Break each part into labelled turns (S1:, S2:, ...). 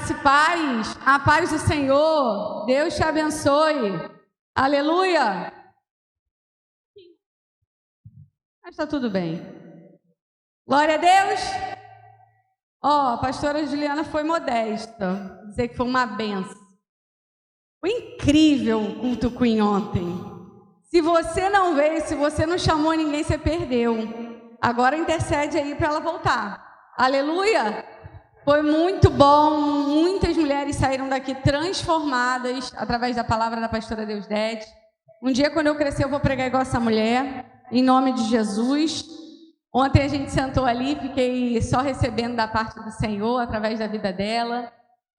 S1: Graça e paz, a paz do Senhor, Deus te abençoe, aleluia. Mas está tudo bem, glória a Deus. A pastora Juliana foi modesta, dizer que foi uma benção. Foi incrível o culto Queen ontem. Se você não veio, se você não chamou ninguém, você perdeu. Agora intercede aí para ela voltar, aleluia. Foi muito bom, muitas mulheres saíram daqui transformadas através da palavra da pastora Deusdete. Um dia, quando eu crescer, eu vou pregar igual essa mulher, em nome de Jesus. Ontem a gente sentou ali, fiquei só recebendo da parte do Senhor, através da vida dela.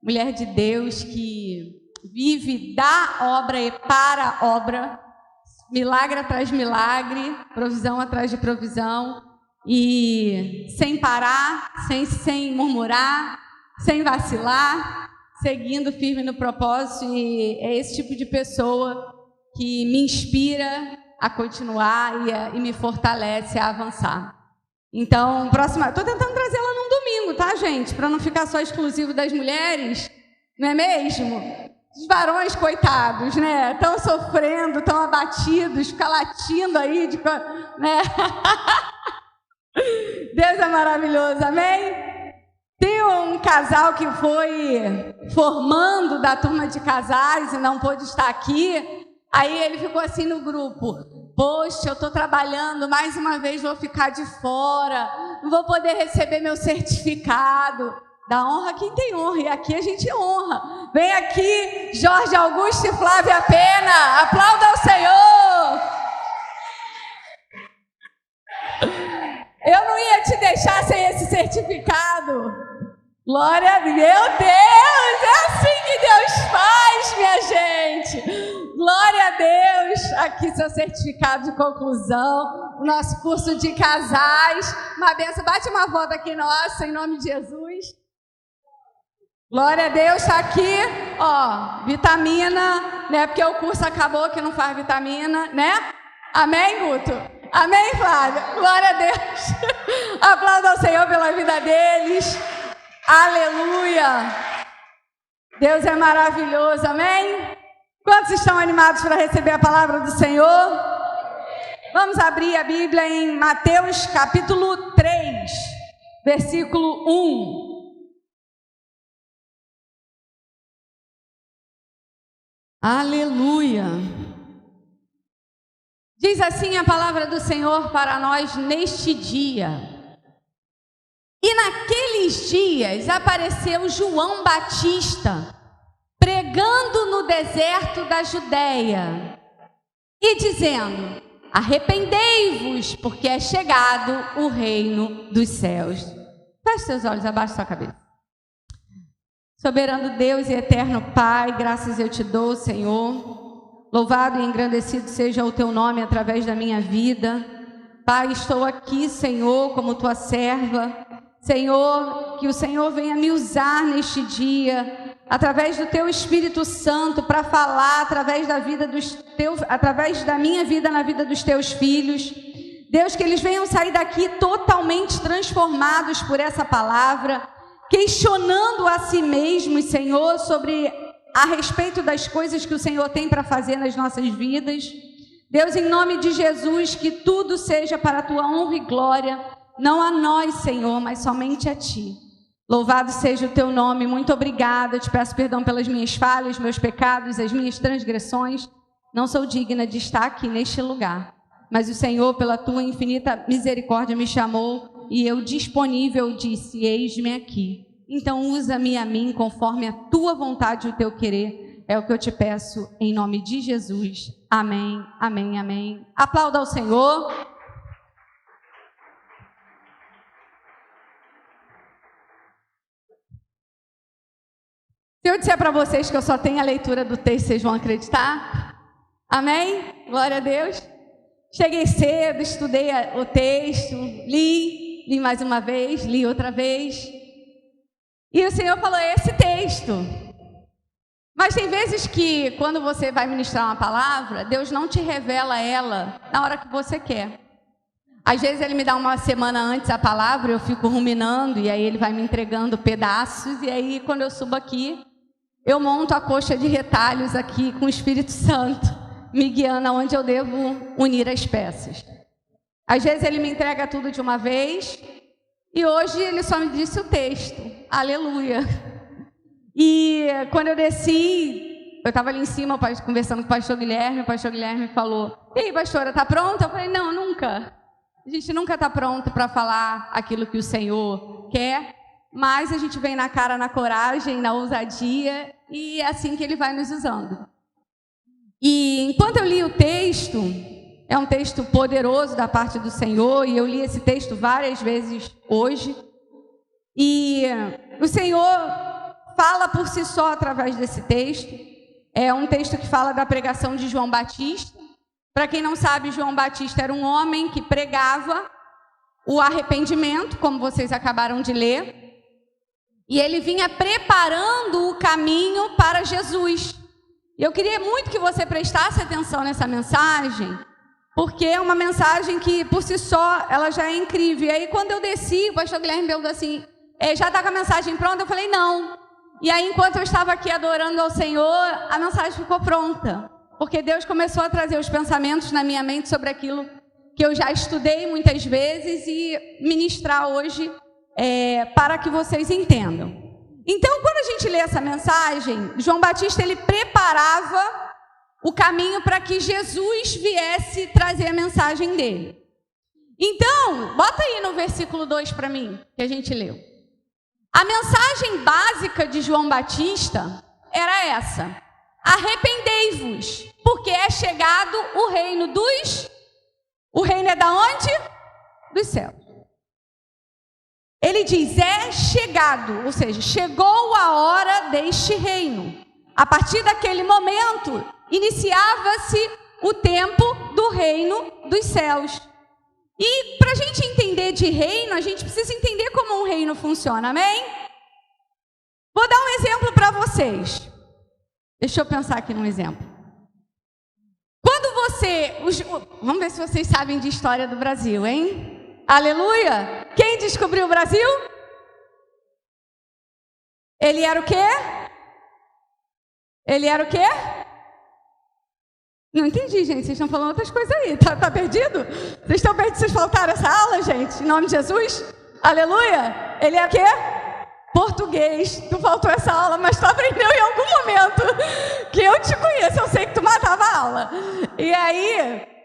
S1: Mulher de Deus que vive da obra e para a obra, milagre atrás de milagre, provisão atrás de provisão. E sem parar, sem murmurar, sem vacilar, seguindo firme no propósito. E é esse tipo de pessoa que me inspira a continuar e me fortalece a avançar. Então, próxima, estou tentando trazê-la num domingo, tá, gente? Para não ficar só exclusivo das mulheres, não é mesmo? Os varões, coitados, né? Estão sofrendo, estão abatidos, ficam latindo aí, né? Deus é maravilhoso, amém? Tem um casal que foi formando da turma de casais e não pôde estar aqui. Aí ele ficou assim no grupo: poxa, eu estou trabalhando, mais uma vez vou ficar de fora, não vou poder receber meu certificado. Dá honra quem tem honra, e aqui a gente honra. Vem aqui, Jorge Augusto e Flávia Pena, aplauda ao Senhor. Eu não ia te deixar sem esse certificado. Glória a Deus. Meu Deus, é assim que Deus faz, minha gente. Glória a Deus. Aqui seu certificado de conclusão, o nosso curso de casais. Uma benção. Bate uma volta aqui, nossa, em nome de Jesus. Glória a Deus, está aqui, vitamina, né? Porque o curso acabou que não faz vitamina, né? Amém, Guto? Amém, Flávia? Glória a Deus. Aplauda ao Senhor pela vida deles. Aleluia. Deus é maravilhoso, amém? Quantos estão animados para receber a palavra do Senhor? Vamos abrir a Bíblia em Mateus capítulo 3, versículo 1. Aleluia. Diz assim a palavra do Senhor para nós neste dia. E naqueles dias apareceu João Batista, pregando no deserto da Judéia, e dizendo: arrependei-vos, porque é chegado o reino dos céus. Feche seus olhos, abaixe sua cabeça. Soberano Deus e eterno Pai, graças eu te dou, Senhor. Louvado e engrandecido seja o teu nome através da minha vida. Pai, estou aqui, Senhor, como tua serva. Senhor, que o Senhor venha me usar neste dia, através do teu Espírito Santo, para falar através da vida através da minha vida na vida dos teus filhos. Deus, que eles venham sair daqui totalmente transformados por essa palavra, questionando a si mesmos, Senhor, a respeito das coisas que o Senhor tem para fazer nas nossas vidas. Deus, em nome de Jesus, que tudo seja para a tua honra e glória, não a nós, Senhor, mas somente a ti. Louvado seja o teu nome, muito obrigada. Eu te peço perdão pelas minhas falhas, meus pecados, as minhas transgressões. Não sou digna de estar aqui neste lugar, mas o Senhor, pela tua infinita misericórdia, me chamou e eu, disponível, disse: eis-me aqui. Então usa-me a mim conforme a tua vontade e o teu querer. É o que eu te peço em nome de Jesus. Amém, amém, amém. Aplauda ao Senhor. Se eu disser para vocês que eu só tenho a leitura do texto, vocês vão acreditar? Amém? Glória a Deus. Cheguei cedo, estudei o texto, li mais uma vez, li outra vez. E o Senhor falou: esse texto. Mas tem vezes que, quando você vai ministrar uma palavra, Deus não te revela ela na hora que você quer. Às vezes ele me dá uma semana antes a palavra, eu fico ruminando, e aí ele vai me entregando pedaços, e aí quando eu subo aqui, eu monto a coxa de retalhos aqui com o Espírito Santo, me guiando aonde eu devo unir as peças. Às vezes ele me entrega tudo de uma vez, e hoje ele só me disse o texto, aleluia. E quando eu desci, eu estava ali em cima conversando com o pastor Guilherme falou, e aí, pastora, está pronta? Eu falei, não, nunca. A gente nunca está pronto para falar aquilo que o Senhor quer, mas a gente vem na cara, na coragem, na ousadia, e é assim que Ele vai nos usando. E enquanto eu li o texto, é um texto poderoso da parte do Senhor, e eu li esse texto várias vezes hoje, e o Senhor fala por si só através desse texto. É um texto que fala da pregação de João Batista. Para quem não sabe, João Batista era um homem que pregava o arrependimento, como vocês acabaram de ler, e ele vinha preparando o caminho para Jesus. E eu queria muito que você prestasse atenção nessa mensagem, porque é uma mensagem que, por si só, ela já é incrível. E aí, quando eu desci, o pastor Guilherme perguntou assim, já está com a mensagem pronta? Eu falei, não. E aí, enquanto eu estava aqui adorando ao Senhor, a mensagem ficou pronta. Porque Deus começou a trazer os pensamentos na minha mente sobre aquilo que eu já estudei muitas vezes e ministrar hoje para que vocês entendam. Então, quando a gente lê essa mensagem, João Batista ele preparava o caminho para que Jesus viesse trazer a mensagem dele. Então, bota aí no versículo 2 para mim, que a gente leu. A mensagem básica de João Batista era essa: arrependei-vos, porque é chegado o reino dos... O reino é da onde? Dos céus. Ele diz, é chegado, ou seja, chegou a hora deste reino. A partir daquele momento, iniciava-se o tempo do reino dos céus. E para a gente entender de reino, a gente precisa entender como um reino funciona, amém? Vou dar um exemplo para vocês. Deixa eu pensar aqui num exemplo. Quando você... Vamos ver se vocês sabem de história do Brasil, hein? Aleluia! Quem descobriu o Brasil? Ele era o quê? Ele era o quê? Não entendi, gente. Vocês estão falando outras coisas aí. Tá perdido? Vocês estão perdidos? Vocês faltaram essa aula, gente? Em nome de Jesus? Aleluia! Ele é o quê? Português. Tu faltou essa aula, mas tu aprendeu em algum momento. Que eu te conheço, eu sei que tu matava a aula. E aí...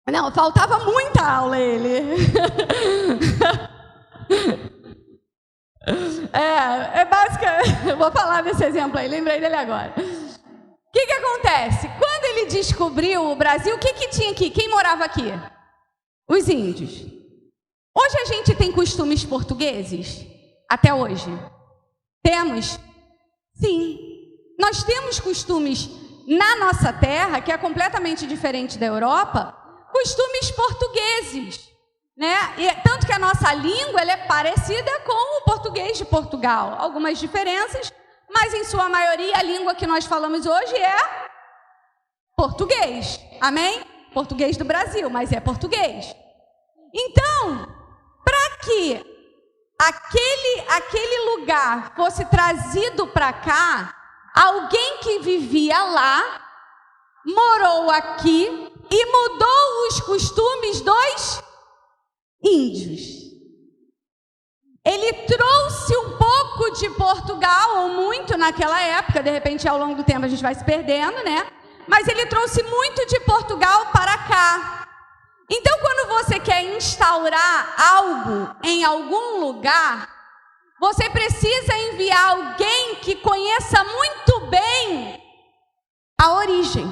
S1: Não, faltava muita aula ele. É básica. Eu vou falar desse exemplo aí, lembrei dele agora. O que acontece? Quando ele descobriu o Brasil, o que tinha aqui? Quem morava aqui? Os índios. Hoje a gente tem costumes portugueses? Até hoje. Temos? Sim. Nós temos costumes na nossa terra, que é completamente diferente da Europa, costumes portugueses, né? E tanto que a nossa língua ela é parecida com o português de Portugal. Algumas diferenças, mas em sua maioria a língua que nós falamos hoje é português. Amém? Português do Brasil, mas é português. Então, para que aquele lugar fosse trazido para cá, alguém que vivia lá, morou aqui e mudou os costumes dos índios. Ele trouxe um pouco de Portugal, ou muito naquela época, de repente ao longo do tempo a gente vai se perdendo, né? Mas ele trouxe muito de Portugal para cá. Então, quando você quer instaurar algo em algum lugar, você precisa enviar alguém que conheça muito bem a origem.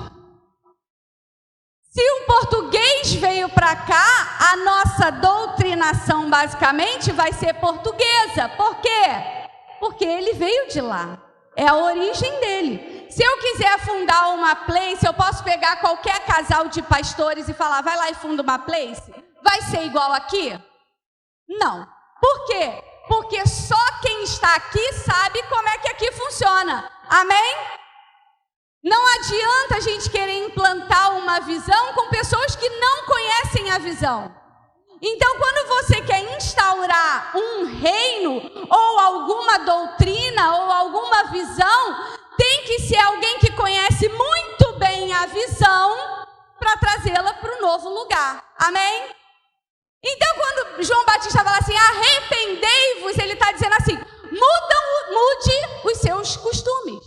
S1: Se um português veio para cá, a nossa doutrinação basicamente vai ser portuguesa. Por quê? Porque ele veio de lá. É a origem dele. Se eu quiser fundar uma place, eu posso pegar qualquer casal de pastores e falar, vai lá e funda uma place? Vai ser igual aqui? Não. Por quê? Porque só quem está aqui sabe como é que aqui funciona. Amém? Não adianta a gente querer implantar uma visão com pessoas que não conhecem a visão. Então, quando você quer instaurar um reino, ou alguma doutrina, ou alguma visão, tem que ser alguém que conhece muito bem a visão para trazê-la para o novo lugar. Amém? Então, quando João Batista fala assim, arrependei-vos, ele está dizendo assim, mude os seus costumes.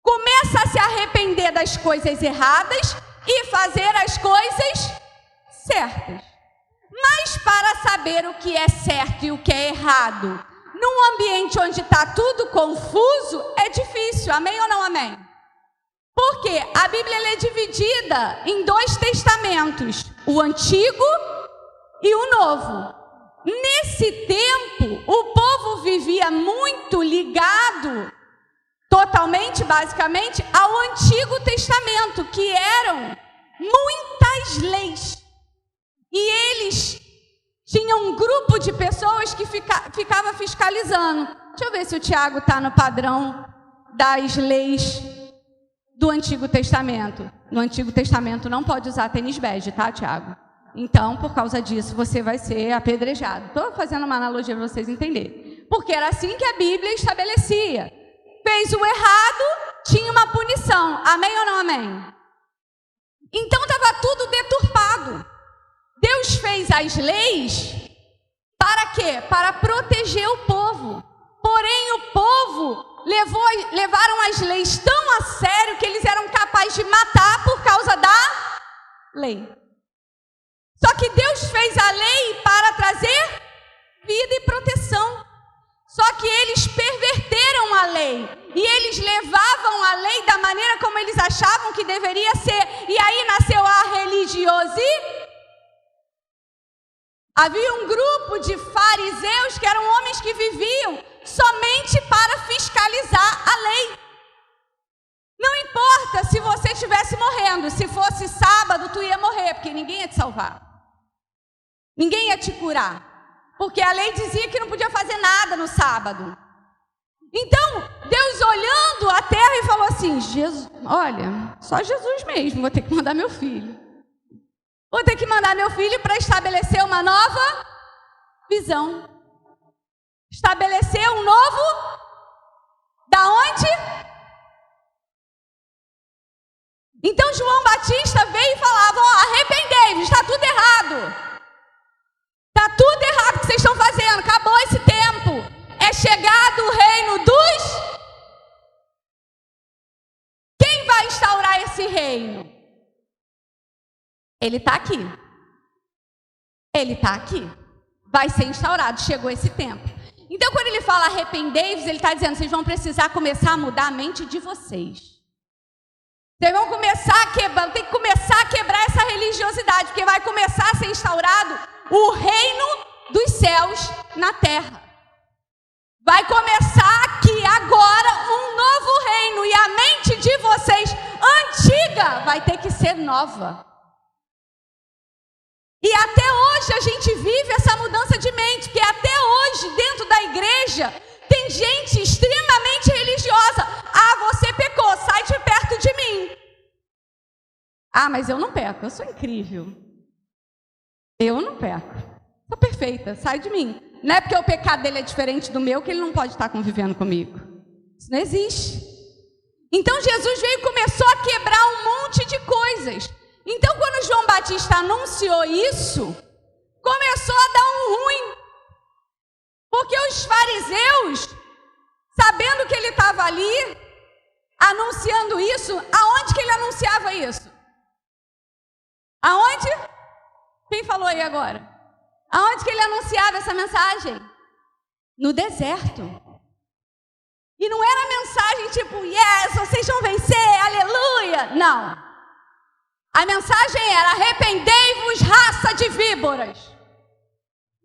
S1: Começa a se arrepender das coisas erradas e fazer as coisas certas. Mas para saber o que é certo e o que é errado, num ambiente onde está tudo confuso, é difícil. Amém ou não amém? Porque a Bíblia ela é dividida em 2 testamentos, o Antigo e o Novo. Nesse tempo, o povo vivia muito ligado, totalmente, basicamente, ao Antigo Testamento, que eram muitas leis. E eles tinham um grupo de pessoas que ficava fiscalizando. Deixa eu ver se o Tiago está no padrão das leis do Antigo Testamento. No Antigo Testamento não pode usar tênis bege, tá, Tiago? Então, por causa disso, você vai ser apedrejado. Estou fazendo uma analogia para vocês entenderem. Porque era assim que a Bíblia estabelecia. Fez o errado, tinha uma punição. Amém ou não amém? Então, estava tudo deturpado. Deus fez as leis para quê? Para proteger o povo. Porém, o povo levaram as leis tão a sério que eles eram capazes de matar por causa da lei. Só que Deus fez a lei para trazer vida e proteção. Só que eles perverteram a lei. E eles levavam a lei da maneira como eles achavam que deveria ser. E aí nasceu a religiosidade. Havia um grupo de fariseus que eram homens que viviam somente para fiscalizar a lei. Não importa se você estivesse morrendo, se fosse sábado, tu ia morrer, porque ninguém ia te salvar. Ninguém ia te curar. Porque a lei dizia que não podia fazer nada no sábado. Então, Deus olhando a terra e falou assim, Jesus, olha, só Jesus mesmo, vou ter que mandar meu filho. Vou ter que mandar meu filho para estabelecer uma nova visão. Estabelecer um novo... Da onde? Então João Batista veio e falava, arrependei-vos, está tudo errado. Está tudo errado que vocês estão fazendo, acabou esse tempo. É chegado o reino dos... Quem vai instaurar esse reino? Ele está aqui. Ele está aqui. Vai ser instaurado. Chegou esse tempo. Então, quando ele fala arrependei-vos, ele está dizendo, vocês vão precisar começar a mudar a mente de vocês. Vocês vão começar tem que começar a quebrar essa religiosidade, porque vai começar a ser instaurado o reino dos céus na terra. Vai começar aqui agora um novo reino, e a mente de vocês antiga vai ter que ser nova. E até hoje a gente vive essa mudança de mente, porque até hoje, dentro da igreja, tem gente extremamente religiosa. Você pecou, sai de perto de mim. Mas eu não peco, eu sou incrível. Eu não peco, sou perfeita, sai de mim. Não é porque o pecado dele é diferente do meu que ele não pode estar convivendo comigo. Isso não existe. Então Jesus veio e começou a quebrar um monte de coisas. Então, quando João Batista anunciou isso, começou a dar um ruim. Porque os fariseus, sabendo que ele estava ali, anunciando isso, aonde que ele anunciava isso? Aonde? Quem falou aí agora? Aonde que ele anunciava essa mensagem? No deserto. E não era mensagem tipo, yes, vocês vão vencer, aleluia. Não. A mensagem era, arrependei-vos, raça de víboras.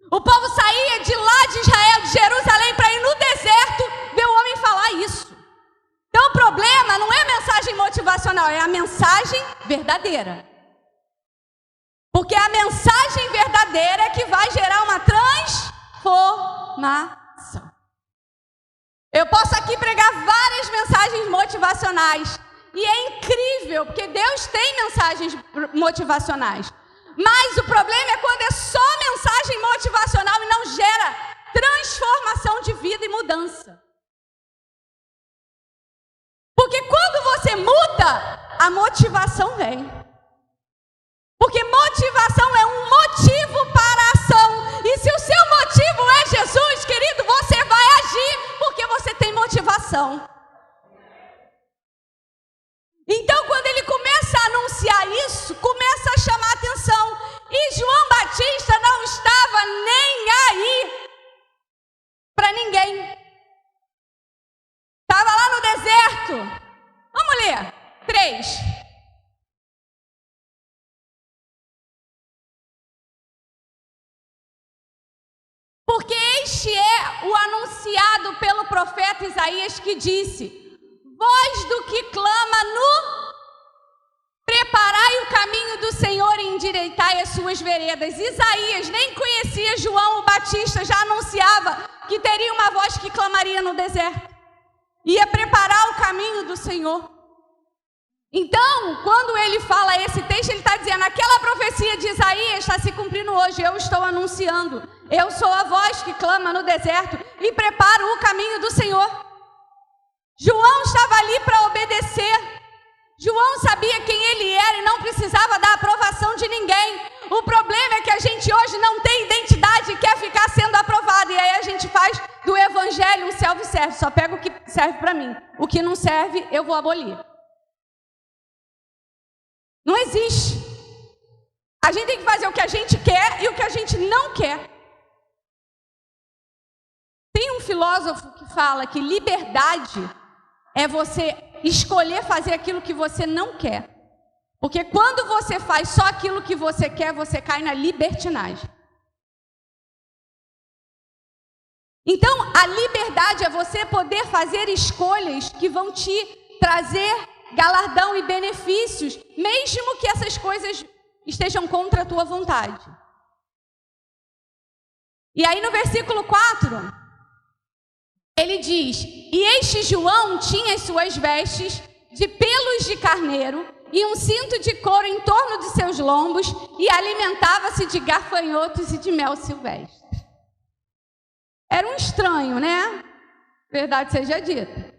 S1: O povo saía de lá de Israel, de Jerusalém, para ir no deserto ver o homem falar isso. Então o problema não é a mensagem motivacional, é a mensagem verdadeira. Porque a mensagem verdadeira é que vai gerar uma transformação. Eu posso aqui pregar várias mensagens motivacionais. E é incrível, porque Deus tem mensagens motivacionais. Mas o problema é quando é só mensagem motivacional e não gera transformação de vida e mudança. Porque quando você muda, a motivação vem. Porque motivação é um motivo para a ação. E se o seu motivo é Jesus, querido, você vai agir porque você tem motivação. Então, quando ele começa a anunciar isso, começa a chamar a atenção. E João Batista não estava nem aí para ninguém. Estava lá no deserto. Vamos ler. 3. Porque este é o anunciado pelo profeta Isaías que disse: voz do que clama no preparai o caminho do Senhor e endireitai as suas veredas. Isaías nem conhecia João o Batista, já anunciava que teria uma voz que clamaria no deserto. Ia preparar o caminho do Senhor. Então, quando ele fala esse texto, ele está dizendo, aquela profecia de Isaías está se cumprindo hoje, eu estou anunciando. Eu sou a voz que clama no deserto e preparo o caminho do Senhor. João estava ali para obedecer. João sabia quem ele era e não precisava da aprovação de ninguém. O problema é que a gente hoje não tem identidade e quer ficar sendo aprovado. E aí a gente faz do evangelho um self-service. Só pega o que serve para mim. O que não serve, eu vou abolir. Não existe. A gente tem que fazer o que a gente quer e o que a gente não quer. Tem um filósofo que fala que liberdade é você escolher fazer aquilo que você não quer. Porque quando você faz só aquilo que você quer, você cai na libertinagem. Então, a liberdade é você poder fazer escolhas que vão te trazer galardão e benefícios, mesmo que essas coisas estejam contra a tua vontade. E aí no versículo 4, ele diz, e este João tinha as suas vestes de pelos de carneiro e um cinto de couro em torno de seus lombos e alimentava-se de gafanhotos e de mel silvestre. Era um estranho, né? Verdade seja dita.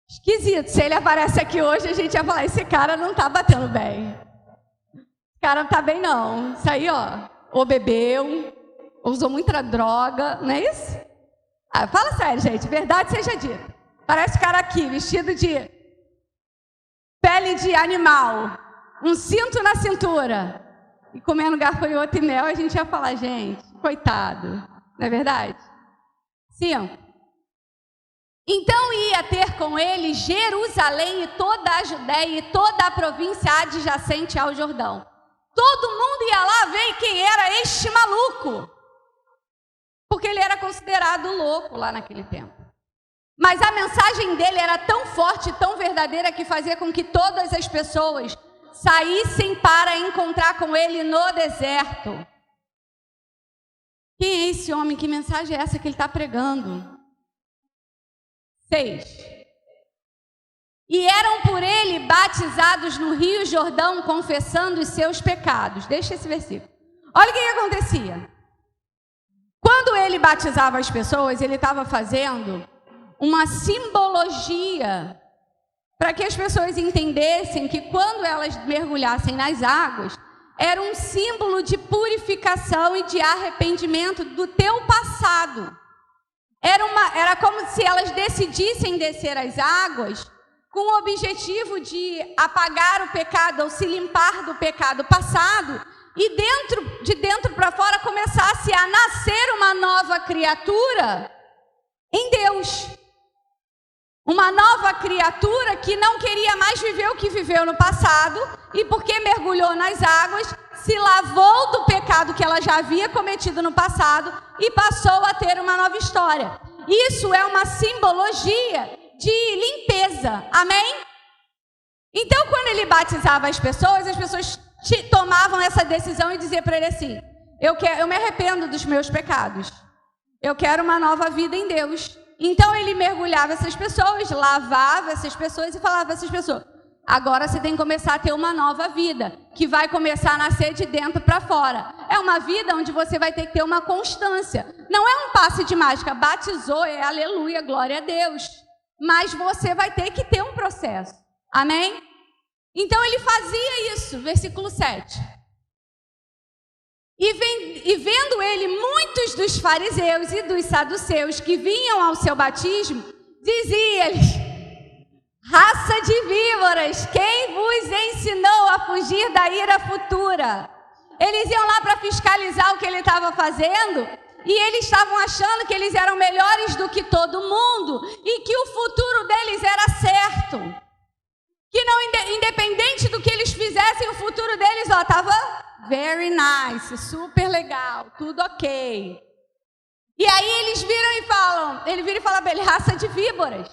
S1: Esquisito. Se ele aparece aqui hoje, a gente ia falar, esse cara não tá batendo bem. Esse cara não tá bem, não. Isso aí, ó, ou bebeu, ou usou muita droga, não é isso? Ah, fala sério, gente. Verdade seja dita. Parece o cara aqui, vestido de pele de animal, um cinto na cintura, e comendo gafanhoto e mel, a gente ia falar, gente, coitado. Não é verdade? 5. Então ia ter com ele Jerusalém e toda a Judéia e toda a província adjacente ao Jordão. Todo mundo ia lá ver quem era este maluco. Porque ele era considerado louco lá naquele tempo. Mas a mensagem dele era tão forte, tão verdadeira, que fazia com que todas as pessoas saíssem para encontrar com ele no deserto. Quem é esse homem? Que mensagem é essa que ele está pregando? 6. E eram por ele batizados no Rio Jordão, confessando os seus pecados. Deixa esse versículo. Olha o que acontecia. Quando ele batizava as pessoas, ele estava fazendo uma simbologia para que as pessoas entendessem que quando elas mergulhassem nas águas, era um símbolo de purificação e de arrependimento do teu passado. Era como se elas decidissem descer as águas com o objetivo de apagar o pecado ou se limpar do pecado passado e de dentro para fora começasse a nascer uma nova criatura em Deus. Uma nova criatura que não queria mais viver o que viveu no passado e porque mergulhou nas águas, se lavou do pecado que ela já havia cometido no passado e passou a ter uma nova história. Isso é uma simbologia de limpeza, amém? Então, quando ele batizava as pessoas tomavam essa decisão e diziam para ele assim, eu me arrependo dos meus pecados, eu quero uma nova vida em Deus. Então ele mergulhava essas pessoas, lavava essas pessoas e falava a essas pessoas, Agora você tem que começar a ter uma nova vida, que vai começar a nascer de dentro para fora. É uma vida onde você vai ter que ter uma constância. Não é um passe de mágica, batizou, é aleluia, glória a Deus. Mas você vai ter que ter um processo. Amém? Então ele fazia isso, versículo 7. E vendo ele muitos dos fariseus e dos saduceus que vinham ao seu batismo, dizia-lhes: raça de víboras, quem vos ensinou a fugir da ira futura? Eles iam lá para fiscalizar o que ele estava fazendo e eles estavam achando que eles eram melhores do que todo mundo e que o futuro deles era certo. Que não, independente do que eles fizessem, o futuro deles estava very nice, super legal, tudo ok. E aí eles viram e falam, ele vira e fala para ele: raça de víboras,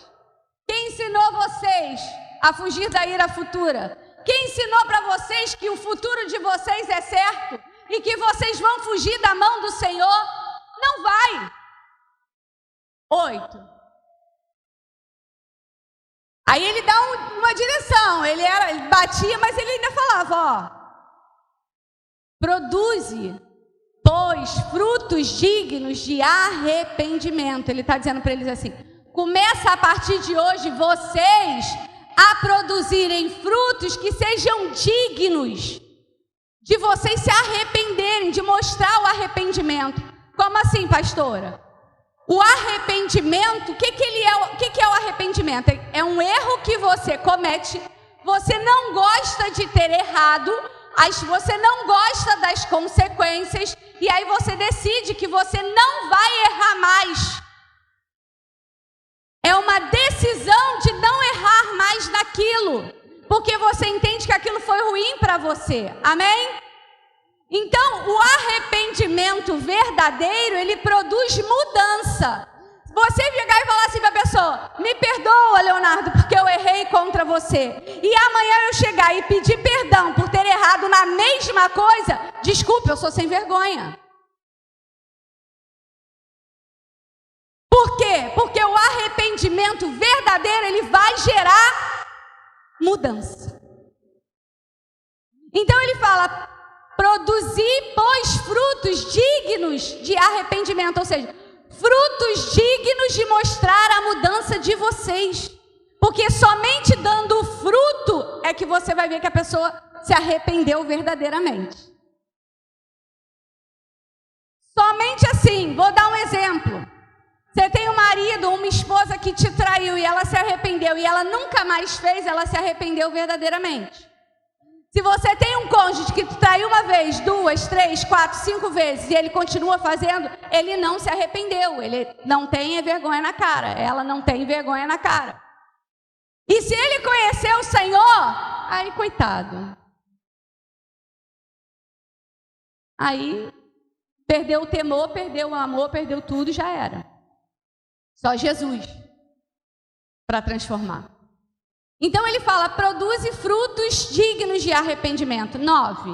S1: quem ensinou vocês a fugir da ira futura? Quem ensinou para vocês que o futuro de vocês é certo e que vocês vão fugir da mão do Senhor? Não vai. 8. Aí ele dá uma direção, ele batia, mas ele ainda falava, ó: produze, pois, frutos dignos de arrependimento. Ele está dizendo para eles assim: começa a partir de hoje vocês a produzirem frutos que sejam dignos de vocês se arrependerem, de mostrar o arrependimento. Como assim, pastora? O arrependimento, o que é o arrependimento? É um erro que você comete, você não gosta de ter errado, você não gosta das consequências, e aí você decide que você não vai errar mais. É uma decisão de não errar mais naquilo, porque você entende que aquilo foi ruim para você. Amém? Então, o arrependimento verdadeiro, ele produz mudança. Você chegar e falar assim para a pessoa: me perdoa, Leonardo, porque eu errei contra você. E amanhã eu chegar e pedir perdão por ter errado na mesma coisa, desculpe, eu sou sem vergonha. Por quê? Porque o arrependimento verdadeiro, ele vai gerar mudança. Então ele fala: produzir, pois, frutos dignos de arrependimento, ou seja, frutos dignos de mostrar a mudança de vocês, porque somente dando o fruto é que você vai ver que a pessoa se arrependeu verdadeiramente. Somente assim. Vou dar um exemplo. Você tem um marido ou uma esposa que te traiu e ela se arrependeu e ela nunca mais fez, ela se arrependeu verdadeiramente. Se você tem um cônjuge que te traiu uma vez, 2, 3, 4, 5 vezes e ele continua fazendo, ele não se arrependeu, ele não tem vergonha na cara, ela não tem vergonha na cara. E se ele conhecer o Senhor, aí coitado. Aí perdeu o temor, perdeu o amor, perdeu tudo e já era. Só Jesus para transformar. Então ele fala: produze frutos dignos de arrependimento. 9.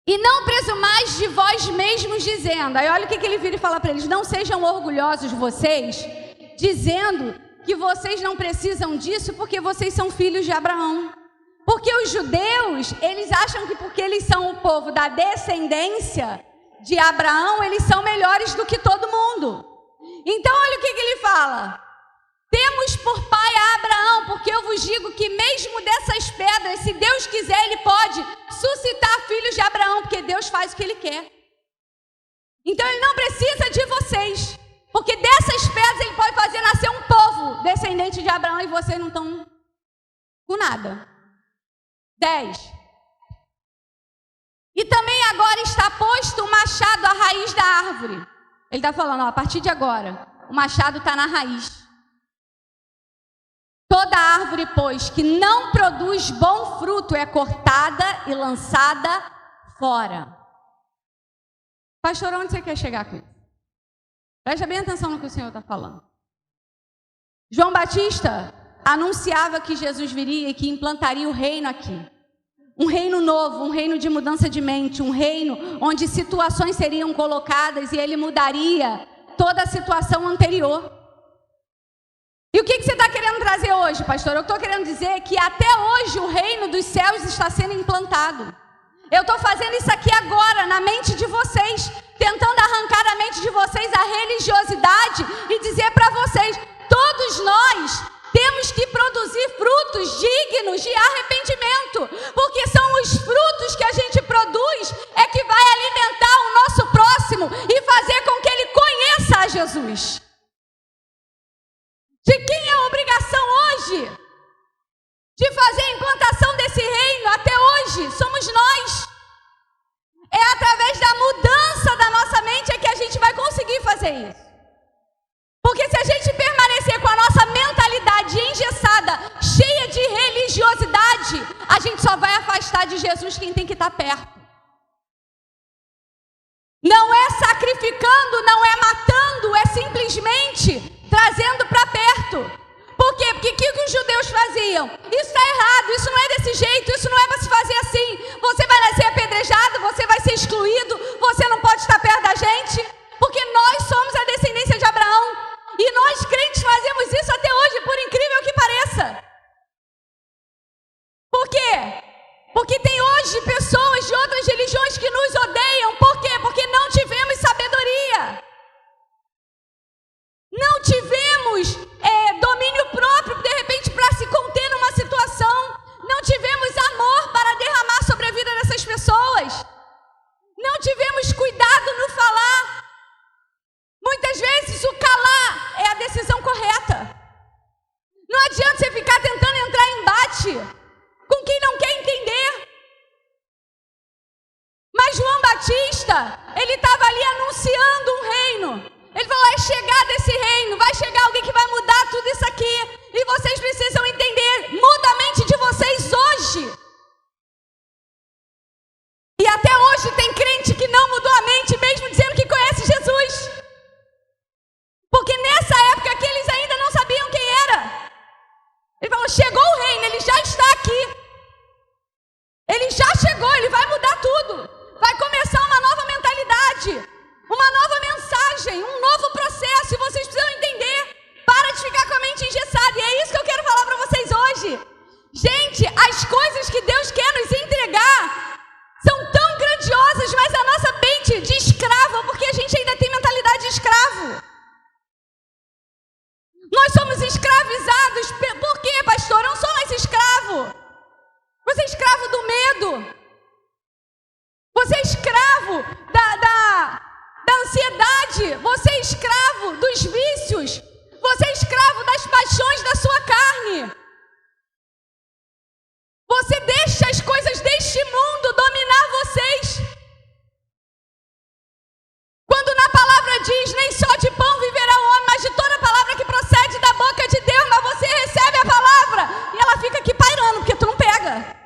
S1: E não presumais de vós mesmos dizendo. Aí olha o que ele vira e fala para eles: não sejam orgulhosos vocês, dizendo que vocês não precisam disso porque vocês são filhos de Abraão. Porque os judeus, eles acham que porque eles são o povo da descendência de Abraão, eles são melhores do que todo mundo. Então olha o que ele fala: temos por pai a Abraão, porque eu vos digo que mesmo dessas pedras, se Deus quiser, Ele pode suscitar filhos de Abraão, porque Deus faz o que Ele quer. Então Ele não precisa de vocês, porque dessas pedras Ele pode fazer nascer um povo descendente de Abraão e vocês não estão com nada. 10. E também agora está posto o machado à raiz da árvore. Ele está falando, ó, a partir de agora, o machado está na raiz. Toda árvore, pois, que não produz bom fruto é cortada e lançada fora. Pastor, onde você quer chegar com isso? Presta bem atenção no que o Senhor está falando. João Batista anunciava que Jesus viria e que implantaria o reino aqui. Um reino novo, um reino de mudança de mente, um reino onde situações seriam colocadas e ele mudaria toda a situação anterior. E o que você está querendo trazer hoje, pastor? Eu estou querendo dizer que até hoje o reino dos céus está sendo implantado. Eu estou fazendo isso aqui agora, na mente de vocês, tentando arrancar da mente de vocês a religiosidade e dizer para vocês, todos nós temos que produzir frutos dignos de arrependimento, porque são os frutos que a gente produz é que vai alimentar o nosso próximo e fazer com que ele conheça a Jesus. De quem é a obrigação hoje de fazer a implantação desse reino até hoje? Somos nós. É através da mudança da nossa mente é que a gente vai conseguir fazer isso. Porque se a gente permanecer com a nossa mentalidade engessada, cheia de religiosidade, a gente só vai afastar de Jesus quem tem que estar perto. Não é sacrificando, não é matando, é simplesmente trazendo para perto. Por quê? Porque o que os judeus faziam? Isso está errado, isso não é desse jeito, isso não é para se fazer assim. Você vai nascer apedrejado, você vai ser excluído, você não pode estar perto da gente, porque nós somos a descendência de Abraão. E nós crentes fazemos isso até hoje, por incrível que pareça. Por quê? Porque tem hoje pessoas de outras religiões que nos odeiam. Por quê? Porque não tivemos sabedoria. Não tivemos domínio próprio, de repente, para se conter numa situação. Não tivemos amor para derramar sobre a vida dessas pessoas. Não tivemos cuidado no falar. Muitas vezes o calar é a decisão correta. Não adianta você ficar tentando entrar em embate com quem não quer entender. Mas João Batista, ele estava ali anunciando um reino. Ele falou, é chegado esse reino, vai chegar alguém que vai mudar tudo isso aqui. E vocês precisam entender, muda a mente de vocês hoje. E até hoje tem crente que não mudou a mente, mesmo dizendo que conhece Jesus. Porque nessa época que eles ainda não sabiam quem era. Ele falou, chegou o reino, ele já está aqui. Ele já chegou, ele vai mudar tudo. Vai começar uma nova mentalidade, uma nova mensagem, um novo processo. E vocês precisam entender. Para de ficar com a mente engessada. E é isso que eu quero falar para vocês hoje. Gente, as coisas que Deus quer nos entregar são tão grandiosas, mas a nossa mente de escravo, porque a gente ainda tem mentalidade de escravo. Nós somos escravizados. Por quê, pastor? Eu não sou mais escravo. Você é escravo do medo. Você é escravo da ansiedade. Você é escravo dos vícios. Você é escravo das paixões da sua carne. Você deixa as coisas deste mundo dominar vocês. Quando na palavra diz, nem só de pão viverá o homem, mas de toda palavra que procede da boca de Deus, mas você recebe a palavra e ela fica aqui pairando, porque tu não pega.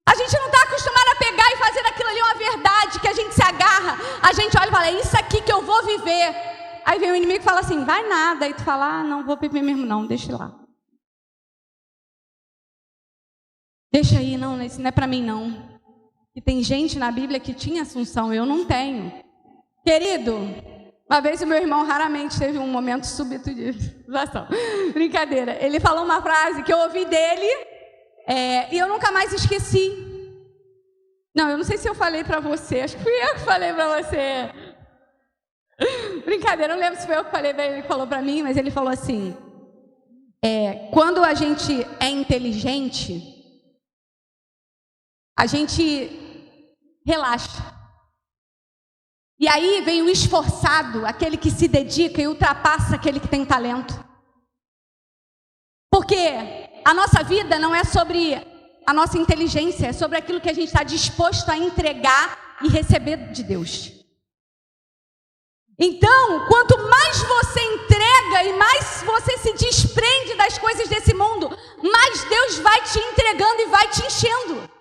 S1: A gente não está acostumado a pegar e fazer daquilo ali uma verdade, que a gente se agarra, a gente olha e fala, é isso aqui que eu vou viver. Aí vem o inimigo e fala assim, vai nada, aí tu fala, não vou viver mesmo não, deixa lá. Deixa aí, não, isso não é para mim não. E tem gente na Bíblia que tinha assunção, eu não tenho. Querido, uma vez o meu irmão raramente teve um momento súbito de situação. Brincadeira. Ele falou uma frase que eu ouvi dele e eu nunca mais esqueci. Não, eu não sei se eu falei para você, acho que fui eu que falei para você. Brincadeira, eu não lembro se foi eu que falei, ele falou para mim, mas ele falou assim, quando a gente é inteligente, a gente relaxa. E aí vem o esforçado, aquele que se dedica e ultrapassa aquele que tem talento. Porque a nossa vida não é sobre a nossa inteligência, é sobre aquilo que a gente está disposto a entregar e receber de Deus. Então, quanto mais você entrega e mais você se desprende das coisas desse mundo, mais Deus vai te entregando e vai te enchendo.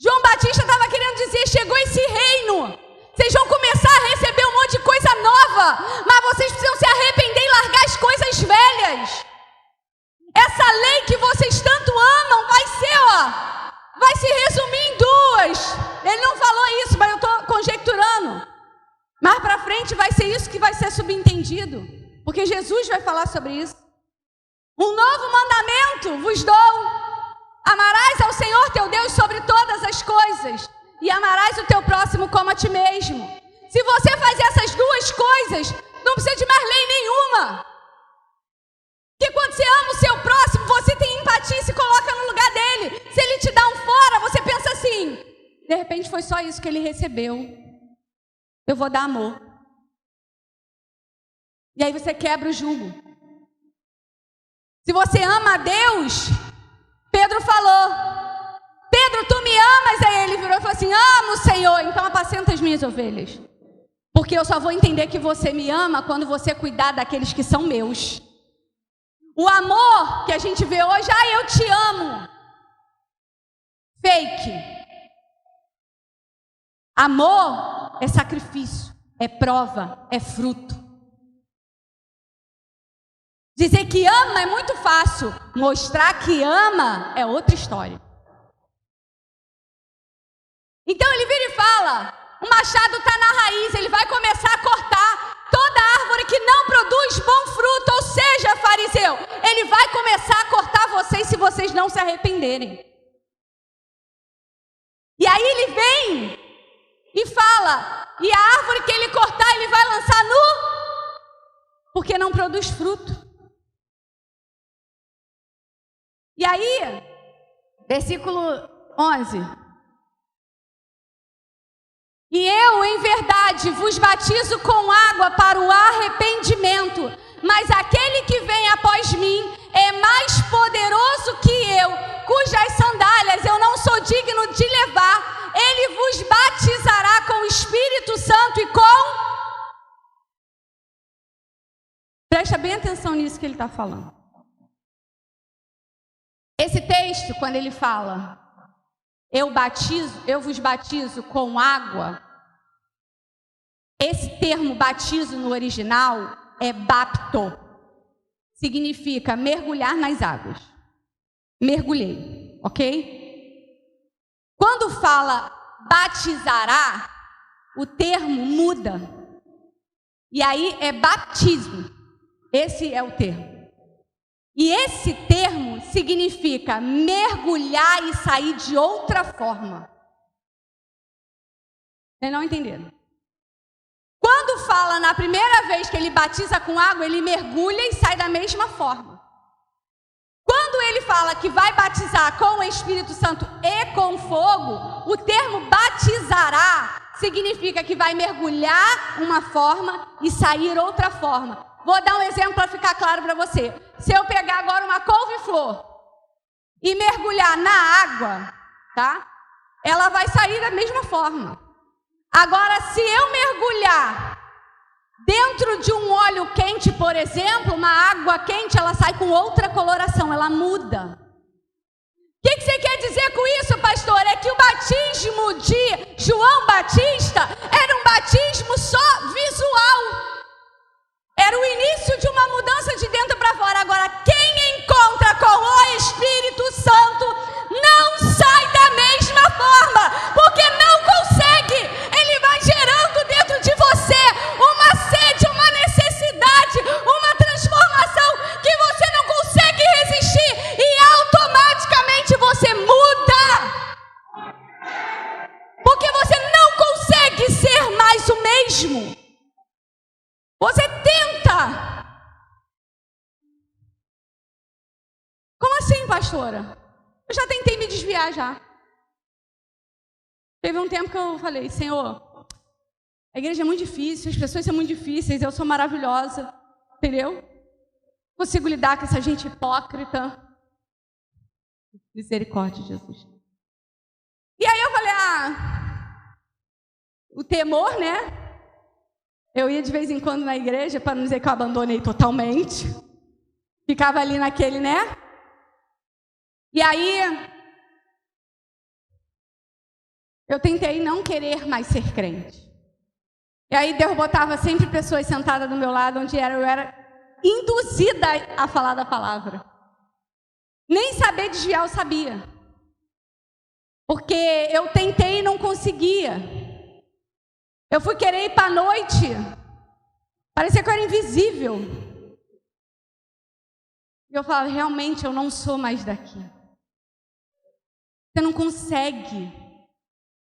S1: João Batista estava querendo dizer, chegou esse reino, vocês vão começar a receber um monte de coisa nova, mas vocês precisam se arrepender e largar as coisas velhas. Essa lei que vocês tanto amam vai se resumir em duas. Ele não falou isso, mas eu estou conjecturando. Mais para frente vai ser isso que vai ser subentendido, porque Jesus vai falar sobre isso. Um novo mandamento vos dou: amarás ao Senhor teu Deus sobre todas as coisas, e amarás o teu próximo como a ti mesmo. Se você faz essas duas coisas, não precisa de mais lei nenhuma. Porque quando você ama o seu próximo, você tem empatia e se coloca no lugar dele. Se ele te dá um fora, você pensa assim: de repente foi só isso que ele recebeu, eu vou dar amor. E aí você quebra o jugo. Se você ama a Deus, Pedro falou: Pedro, tu me amas? Aí ele virou e falou assim: amo, Senhor, então apacenta as minhas ovelhas. Porque eu só vou entender que você me ama quando você cuidar daqueles que são meus. O amor que a gente vê hoje: eu te amo. Fake. Amor é sacrifício, é prova, é fruto. Dizer que ama é muito fácil, mostrar que ama é outra história. Então ele vira e fala: o machado está na raiz, ele vai começar a cortar toda árvore que não produz bom fruto, ou seja, fariseu, ele vai começar a cortar vocês se vocês não se arrependerem. E aí ele vem e fala, e a árvore que ele cortar, ele vai lançar porque não produz fruto. E aí, versículo 11. E eu, em verdade, vos batizo com água para o arrependimento, mas aquele que vem após mim é mais poderoso que eu, cujas sandálias eu não sou digno de levar. Ele vos batizará com o Espírito Santo e com... Presta bem atenção nisso que ele está falando. Esse texto, quando ele fala, eu vos batizo com água, esse termo batizo no original é bapto. Significa mergulhar nas águas. Mergulhei, ok? Quando fala batizará, o termo muda. E aí é batismo. Esse é o termo. E esse termo significa mergulhar e sair de outra forma. Vocês não entenderam? Quando fala na primeira vez que ele batiza com água, ele mergulha e sai da mesma forma. Quando ele fala que vai batizar com o Espírito Santo e com fogo, o termo batizará significa que vai mergulhar uma forma e sair outra forma. Vou dar um exemplo para ficar claro para você. Se eu pegar agora uma couve-flor e mergulhar na água, tá? Ela vai sair da mesma forma. Agora, se eu mergulhar dentro de um óleo quente, por exemplo, uma água quente, ela sai com outra coloração, ela muda. O que você quer dizer com isso, pastor? É que o batismo de João Batista era um batismo só visual. Era o início de uma mudança de dentro para fora. Agora, quem encontra com o Espírito Santo não sai da mesma forma, porque não consegue. Ele vai gerando dentro de você uma sede, uma necessidade, uma transformação que você não consegue resistir e automaticamente você muda. Porque você não consegue ser mais o mesmo. Você tenta. Como assim, pastora? Eu já tentei me desviar já. Teve um tempo que eu falei, Senhor, a igreja é muito difícil, as pessoas são muito difíceis, eu sou maravilhosa, entendeu? Consigo lidar com essa gente hipócrita. Misericórdia, Jesus. E aí eu falei, o temor, né? Eu ia de vez em quando na igreja, para não dizer que eu abandonei totalmente. Ficava ali naquele, né? E aí, eu tentei não querer mais ser crente. E aí Deus botava sempre pessoas sentadas do meu lado, onde eu era induzida a falar da palavra. Nem saber desviar eu sabia. Porque eu tentei e não conseguia. Eu fui querer ir para a noite, Parecia que eu era invisível. E eu falava, realmente eu não sou mais daqui. Você não consegue.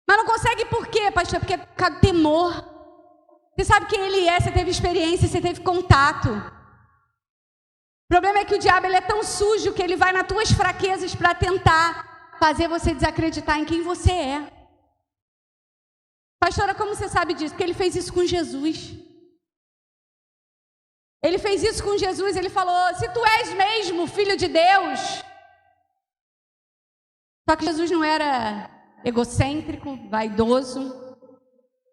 S1: Mas não consegue por quê, pastor? Porque é por causa do temor. Você sabe quem ele é, você teve experiência, você teve contato. O problema é que o diabo ele é tão sujo que ele vai nas tuas fraquezas para tentar fazer você desacreditar em quem você é. Pastora, como você sabe disso? Porque ele fez isso com Jesus. Ele fez isso com Jesus, ele falou, se tu és mesmo filho de Deus. Só que Jesus não era egocêntrico, vaidoso,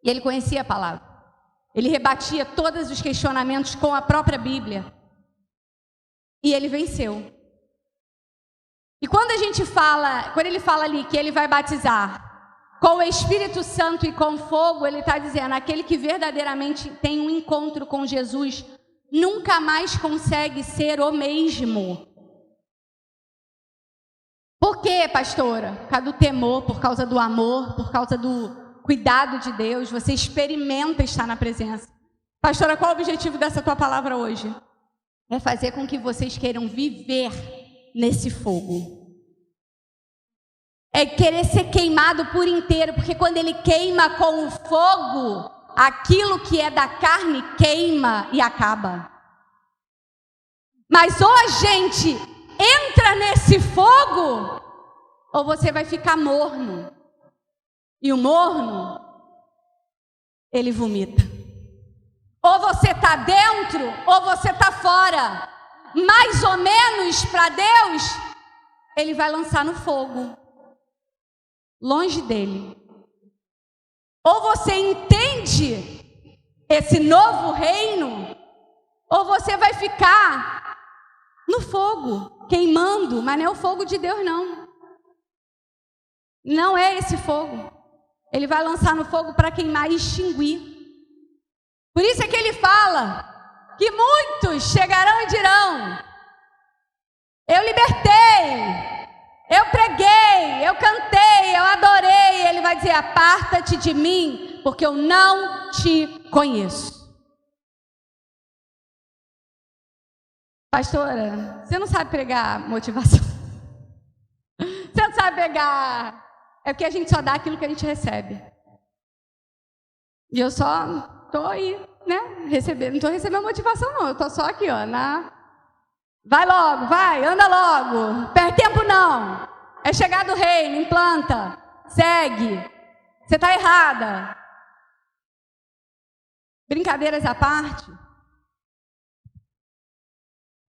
S1: e ele conhecia a palavra. Ele rebatia todos os questionamentos com a própria Bíblia. E ele venceu. E quando ele fala ali que ele vai batizar com o Espírito Santo e com fogo, ele está dizendo, aquele que verdadeiramente tem um encontro com Jesus, nunca mais consegue ser o mesmo. Por quê, pastora? Por causa do temor, por causa do amor, por causa do cuidado de Deus. Você experimenta estar na presença. Pastora, qual é o objetivo dessa tua palavra hoje? É fazer com que vocês queiram viver nesse fogo. É querer ser queimado por inteiro, porque quando ele queima com o fogo, aquilo que é da carne queima e acaba. Mas ou a gente entra nesse fogo, ou você vai ficar morno. E o morno, ele vomita. Ou você está dentro, ou você está fora. Mais ou menos para Deus, ele vai lançar no fogo. Longe dele. Ou você entende esse novo reino, ou você vai ficar no fogo, queimando, mas não é o fogo de Deus não. Não é esse fogo. Ele vai lançar no fogo para queimar e extinguir. Por isso é que ele fala que muitos chegarão e dirão, eu libertei, eu preguei, eu cantei, eu adorei. Ele vai dizer, aparta-te de mim, porque eu não te conheço. Pastora, você não sabe pregar motivação. Você não sabe pregar. É porque a gente só dá aquilo que a gente recebe. E eu só estou aí, né? Não estou recebendo motivação não. Eu estou só aqui, ó, Vai logo, vai, anda logo. Perde tempo não. É chegar do reino, implanta, segue. Você está errada. Brincadeiras à parte.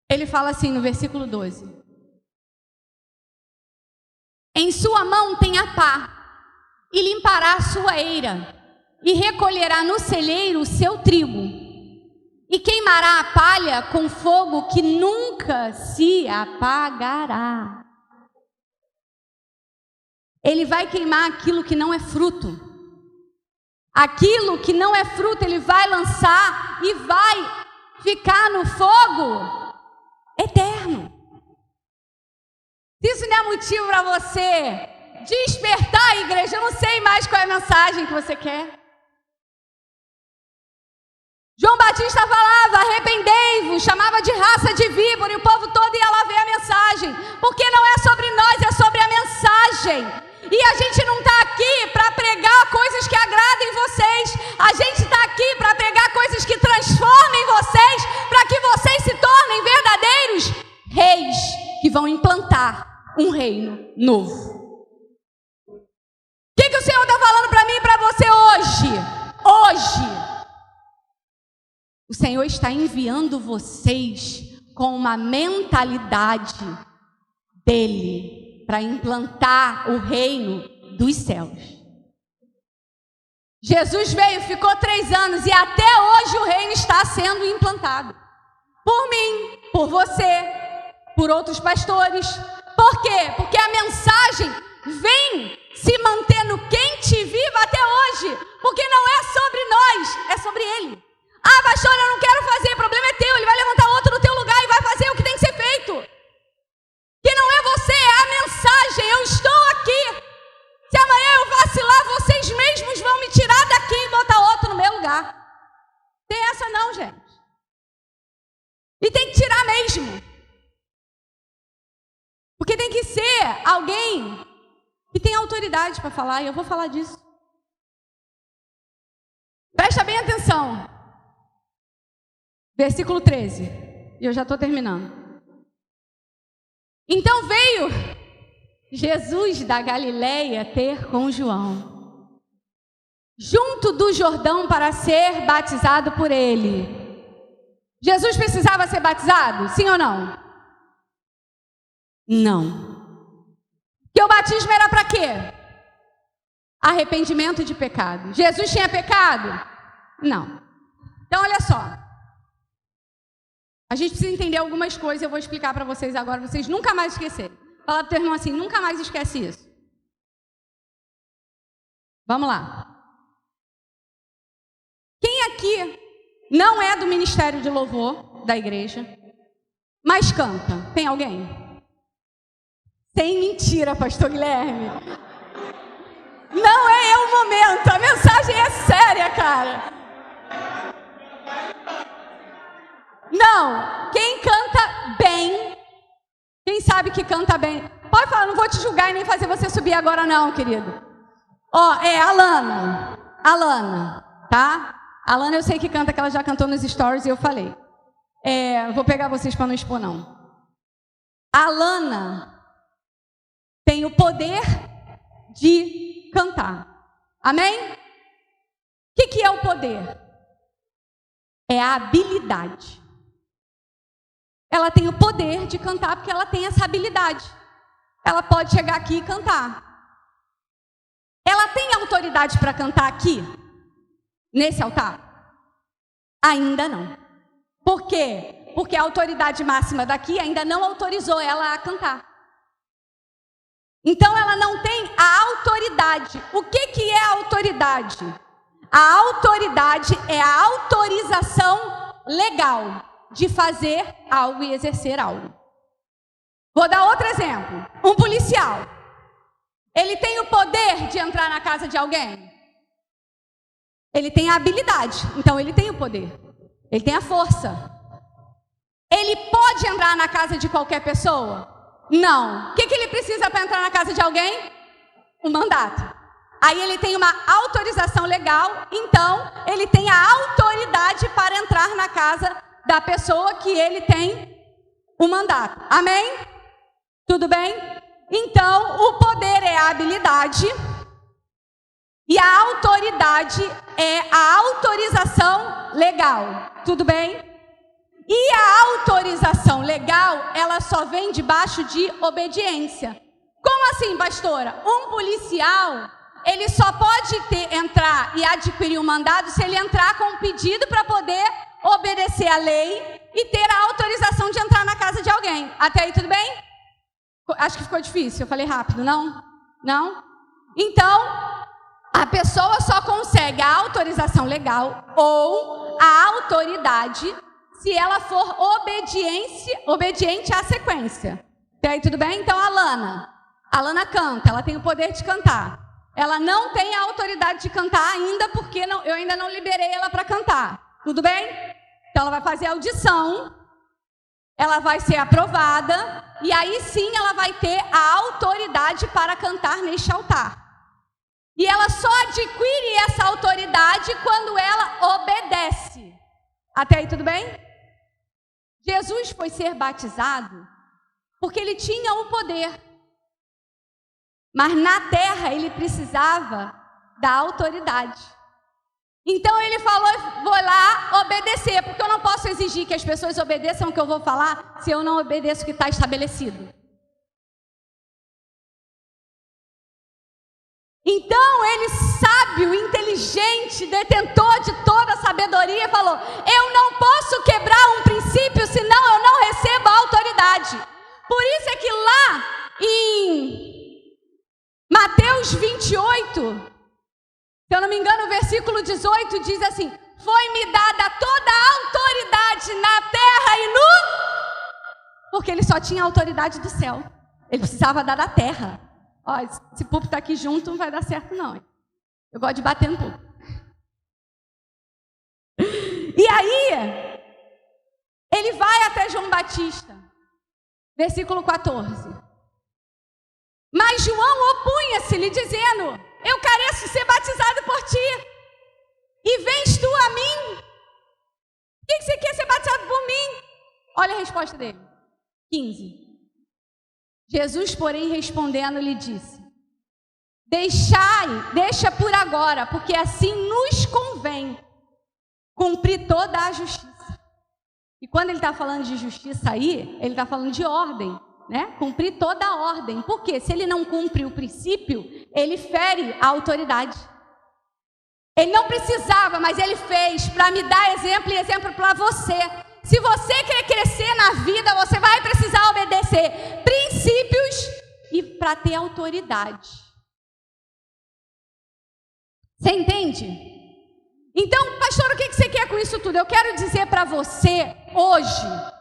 S1: Ele fala assim no versículo 12. Em sua mão tem a pá, e limpará a sua eira, e recolherá no celeiro o seu trigo. E queimará a palha com fogo que nunca se apagará. Ele vai queimar aquilo que não é fruto. Aquilo que não é fruto, ele vai lançar e vai ficar no fogo eterno. Se isso não é motivo para você despertar, igreja, eu não sei mais qual é a mensagem que você quer. João Batista falava, arrependei-vos, chamava de raça de víbora, e o povo todo ia lá ver a mensagem, porque não é sobre nós, é sobre a mensagem. E a gente não está aqui para pregar coisas que agradem vocês, a gente está aqui para pregar coisas que transformem vocês, para que vocês se tornem verdadeiros reis, que vão implantar um reino novo. O que o Senhor está falando para mim e para você hoje? Hoje. O Senhor está enviando vocês com uma mentalidade dele para implantar o reino dos céus. Jesus veio, ficou 3 anos e até hoje o reino está sendo implantado. Por mim, por você, por outros pastores. Por quê? Porque a mensagem vem se mantendo quente e viva até hoje. Porque não é sobre nós, é sobre ele. Ah, pastor, eu não quero fazer, o problema é teu. Ele vai levantar outro no teu lugar e vai fazer o que tem que ser feito. Que não é você, é a mensagem. Eu estou aqui. Se amanhã eu vacilar, vocês mesmos vão me tirar daqui e botar outro no meu lugar. Tem essa não, gente. E tem que tirar mesmo. Porque tem que ser alguém que tem autoridade para falar, e eu vou falar disso. Presta bem atenção. Versículo 13. E eu já estou terminando. Então veio Jesus da Galileia ter com João, junto do Jordão, para ser batizado por ele. Jesus precisava ser batizado? Sim ou não? Não. Que o batismo era para quê? Arrependimento de pecado. Jesus tinha pecado? Não. Então olha só. A gente precisa entender algumas coisas, eu vou explicar para vocês agora, vocês nunca mais esquecerem. Fala para o teu irmão assim, nunca mais esquece isso. Vamos lá. Quem aqui não é do ministério de louvor da igreja, mas canta? Tem alguém? Sem mentira, pastor Guilherme. Não é o momento, a mensagem é séria, cara. Não, quem canta bem, quem sabe que canta bem, pode falar, não vou te julgar e nem fazer você subir agora não, querido. Ó, é a Alana, tá? A Alana eu sei que canta, que ela já cantou nos stories e eu falei. Vou pegar vocês para não expor não. A Alana tem o poder de cantar, amém? O que é o poder? É a habilidade. Ela tem o poder de cantar porque ela tem essa habilidade. Ela pode chegar aqui e cantar. Ela tem autoridade para cantar aqui? Nesse altar? Ainda não. Por quê? Porque a autoridade máxima daqui ainda não autorizou ela a cantar. Então ela não tem a autoridade. O que é a autoridade? A autoridade é a autorização legal de fazer algo e exercer algo. Vou dar outro exemplo. Um policial. Ele tem o poder de entrar na casa de alguém? Ele tem a habilidade, então ele tem o poder. Ele tem a força. Ele pode entrar na casa de qualquer pessoa? Não. O que ele precisa para entrar na casa de alguém? Um mandato. Aí ele tem uma autorização legal, então ele tem a autoridade para entrar na casa da pessoa que ele tem o mandato. Amém? Tudo bem? Então, o poder é a habilidade e a autoridade é a autorização legal. Tudo bem? E a autorização legal, ela só vem debaixo de obediência. Como assim, pastora? Um policial, ele só pode entrar e adquirir um mandado se ele entrar com um pedido para poder obedecer a lei e ter a autorização de entrar na casa de alguém. Até aí tudo bem? Acho que ficou difícil, eu falei rápido, não? Não? Então, a pessoa só consegue a autorização legal ou a autoridade se ela for obediente à sequência. Até aí tudo bem? Então, a Alana canta, ela tem o poder de cantar. Ela não tem a autoridade de cantar ainda porque eu ainda não liberei ela para cantar. Tudo bem? Então ela vai fazer audição, ela vai ser aprovada, e aí sim ela vai ter a autoridade para cantar neste altar. E ela só adquire essa autoridade quando ela obedece. Até aí tudo bem? Jesus foi ser batizado porque ele tinha o poder. Mas na terra ele precisava da autoridade. Então ele falou, vou lá obedecer, porque eu não posso exigir que as pessoas obedeçam o que eu vou falar se eu não obedeço o que está estabelecido. Então ele, sábio, inteligente, detentor de toda a sabedoria, falou, eu não posso quebrar um princípio, senão eu não recebo a autoridade. Por isso é que lá em Mateus 28, se eu não me engano, o versículo 18 diz assim, foi-me dada toda a autoridade na terra e no... Porque ele só tinha a autoridade do céu. Ele precisava dar da terra. Ó, esse púlpito tá aqui junto não vai dar certo não. Eu gosto de bater no púlpito. E aí, Ele vai até João Batista, versículo 14. Mas João opunha-se-lhe, dizendo: eu careço ser batizado por ti, e vens tu a mim? O que você quer ser batizado por mim? Olha a resposta dele, 15. Jesus, porém, respondendo, lhe disse: deixa por agora, porque assim nos convém cumprir toda a justiça. E quando ele está falando de justiça aí, ele está falando de ordem, né? Cumprir toda a ordem. Por quê? Se ele não cumpre o princípio, ele fere a autoridade. Ele não precisava, mas ele fez para me dar exemplo e exemplo para você. Se você quer crescer na vida, você vai precisar obedecer princípios e para ter autoridade. Você entende? Então, pastor, o que você quer com isso tudo? Eu quero dizer para você hoje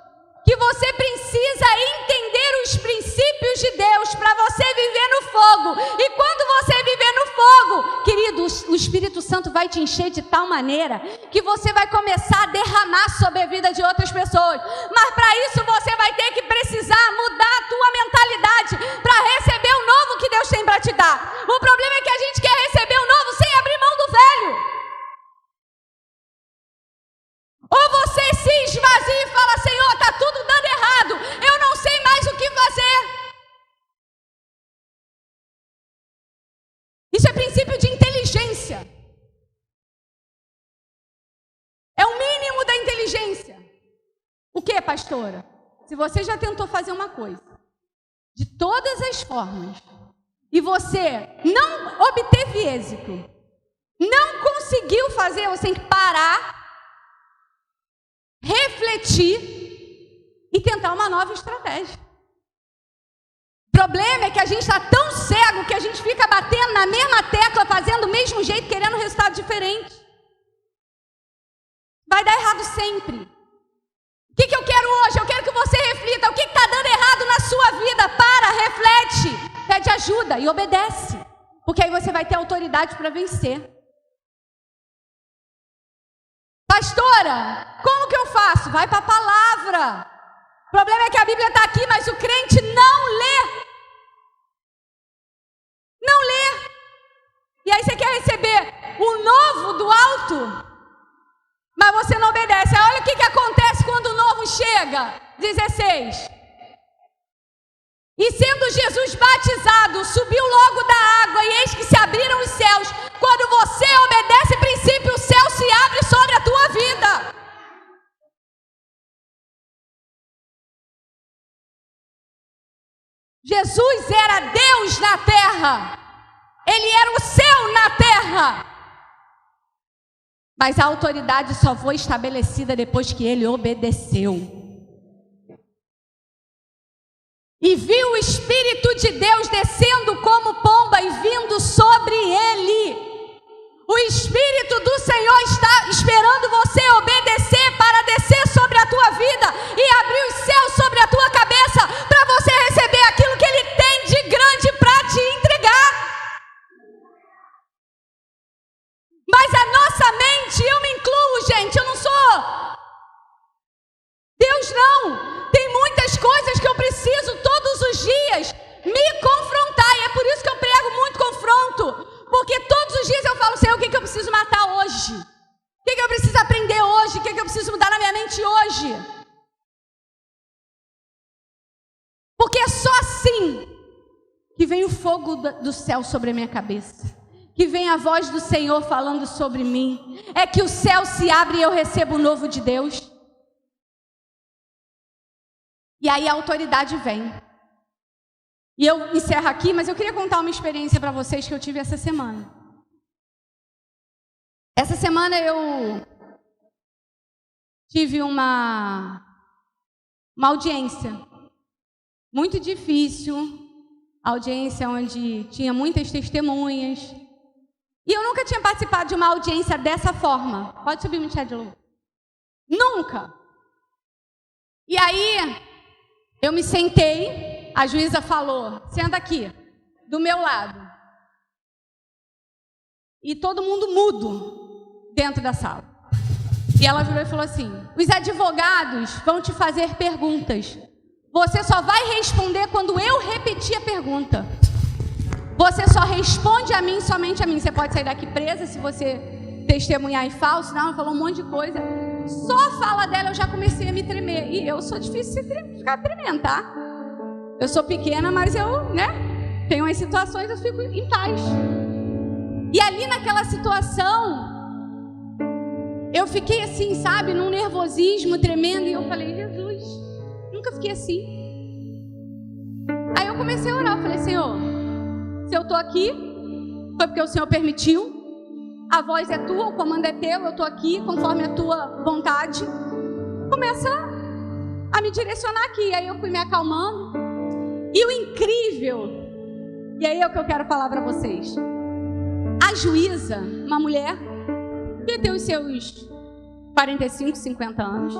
S1: que você precisa entender os princípios de Deus para você viver no fogo. E quando você viver no fogo, querido, o Espírito Santo vai te encher de tal maneira que você vai começar a derramar sobre a vida de outras pessoas. Mas para isso você vai ter que precisar mudar a tua mentalidade para receber o novo que Deus tem para te dar. O problema é que a gente quer receber o novo sem abrir mão do velho. Ou você se esvazia e fala: Senhor, está tudo dando errado, eu não sei mais o que fazer. Isso é princípio de inteligência. É o mínimo da inteligência. O que, pastora? Se você já tentou fazer uma coisa de todas as formas e você não obteve êxito, não conseguiu fazer, você tem que parar, refletir e tentar uma nova estratégia. O problema é que a gente está tão cego que a gente fica batendo na mesma tecla, fazendo do mesmo jeito, querendo um resultado diferente. Vai dar errado sempre. O que eu quero hoje? Eu quero que você reflita. O que está dando errado na sua vida? Para, reflete, pede ajuda e obedece. Porque aí você vai ter autoridade para vencer. Pastora, como que eu faço? Vai para a palavra. O problema é que a Bíblia está aqui, mas o crente não lê. Não lê. E aí você quer receber o novo do alto, mas você não obedece. Aí olha o que acontece quando o novo chega. 16. E sendo Jesus batizado, subiu logo da água, e eis que se abriram os céus. Quando você obedece princípio, o céu se abre sobre a tua vida. Jesus era Deus na terra. Ele era o céu na terra. Mas a autoridade só foi estabelecida depois que ele obedeceu. E viu o Espírito de Deus descendo como pomba e vindo sobre ele. O Espírito do Senhor está esperando você obedecer para descer sobre a tua vida e abrir os céus sobre a tua cabeça para você receber aquilo que ele tem de grande para te entregar. Mas a nossa mente, eu me incluo, gente, eu não sou Deus não. Tem muitas coisas que eu preciso todos os dias me confrontar, e é por isso que eu prego muito confronto. Porque todos os dias eu falo: Senhor, o que eu preciso matar hoje? O que eu preciso aprender hoje? O que eu preciso mudar na minha mente hoje? Porque é só assim que vem o fogo do céu sobre a minha cabeça, que vem a voz do Senhor falando sobre mim. É que o céu se abre e eu recebo o novo de Deus. E aí a autoridade vem. E eu encerro aqui, mas eu queria contar uma experiência para vocês que eu tive essa semana. Essa semana eu tive uma audiência muito difícil, audiência onde tinha muitas testemunhas. E eu nunca tinha participado de uma audiência dessa forma. Pode subir, Michel, de novo. Nunca. E aí eu me sentei. A juíza falou: senta aqui, do meu lado. E todo mundo mudo dentro da sala. E ela virou e falou assim: os advogados vão te fazer perguntas. Você só vai responder quando eu repetir a pergunta. Você só responde a mim, somente a mim. Você pode sair daqui presa se você testemunhar em falso. Não, ela falou um monte de coisa. Só a fala dela eu já comecei a me tremer. E eu sou difícil de ficar tremendo, tá? Eu sou pequena, mas eu, tenho as situações, eu fico em paz. E ali naquela situação, eu fiquei assim, sabe, num nervosismo tremendo. E eu falei: Jesus, nunca fiquei assim. Aí eu comecei a orar, eu falei: Senhor, se eu estou aqui, foi porque o Senhor permitiu. A voz é tua, o comando é teu, eu estou aqui conforme a tua vontade. Começa a me direcionar aqui. Aí eu fui me acalmando. E o incrível, e aí é o que eu quero falar para vocês. A juíza, uma mulher, que tem os seus 45, 50 anos,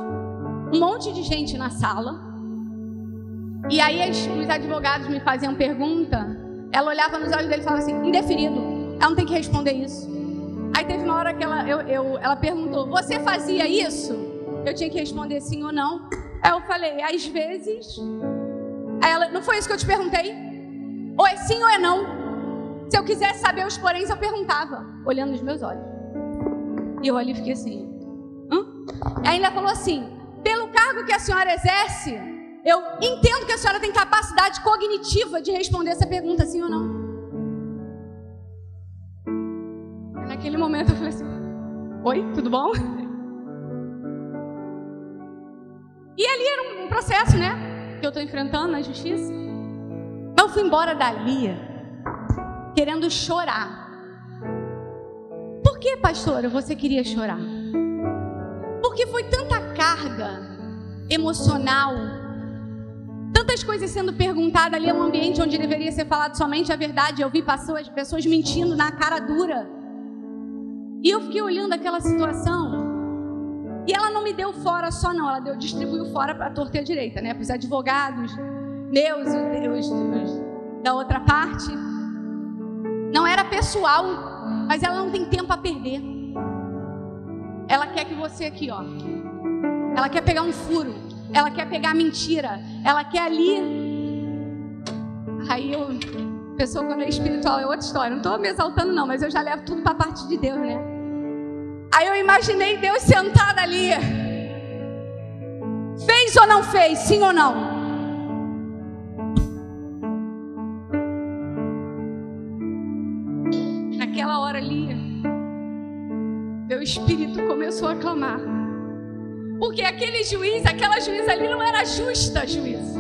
S1: um monte de gente na sala. E aí os advogados me faziam pergunta. Ela olhava nos olhos dele e falava assim: indeferido, ela não tem que responder isso. Aí teve uma hora que ela perguntou: você fazia isso? Eu tinha que responder sim ou não. Aí eu falei: às vezes. Aí ela: não foi isso que eu te perguntei? Ou é sim ou é não? Se eu quisesse saber os poréns, eu perguntava, olhando nos meus olhos. E eu ali fiquei assim: Aí ainda falou assim: pelo cargo que a senhora exerce, eu entendo que a senhora tem capacidade cognitiva de responder essa pergunta, sim ou não? Naquele momento eu falei assim: oi, tudo bom? E ali era um processo, que eu estou enfrentando na justiça. Eu fui embora dali querendo chorar. Por que, pastora, você queria chorar? Porque foi tanta carga emocional, tantas coisas sendo perguntadas ali. É um ambiente onde deveria ser falado somente a verdade. Eu vi as pessoas mentindo na cara dura. E eu fiquei olhando aquela situação. E ela não me deu fora só não, ela distribuiu fora para a torta e a direita, para os advogados, os da outra parte. Não era pessoal, mas ela não tem tempo a perder. Ela quer que você aqui, ela quer pegar um furo, ela quer pegar mentira, ela quer ali. Aí a pessoa, quando é espiritual, é outra história. Não estou me exaltando não, mas eu já levo tudo para a parte de Deus, Aí eu imaginei Deus sentado ali. Fez ou não fez? Sim ou não? Naquela hora ali, meu espírito começou a clamar. Porque aquele juiz, aquela juíza ali não era justa, juíza.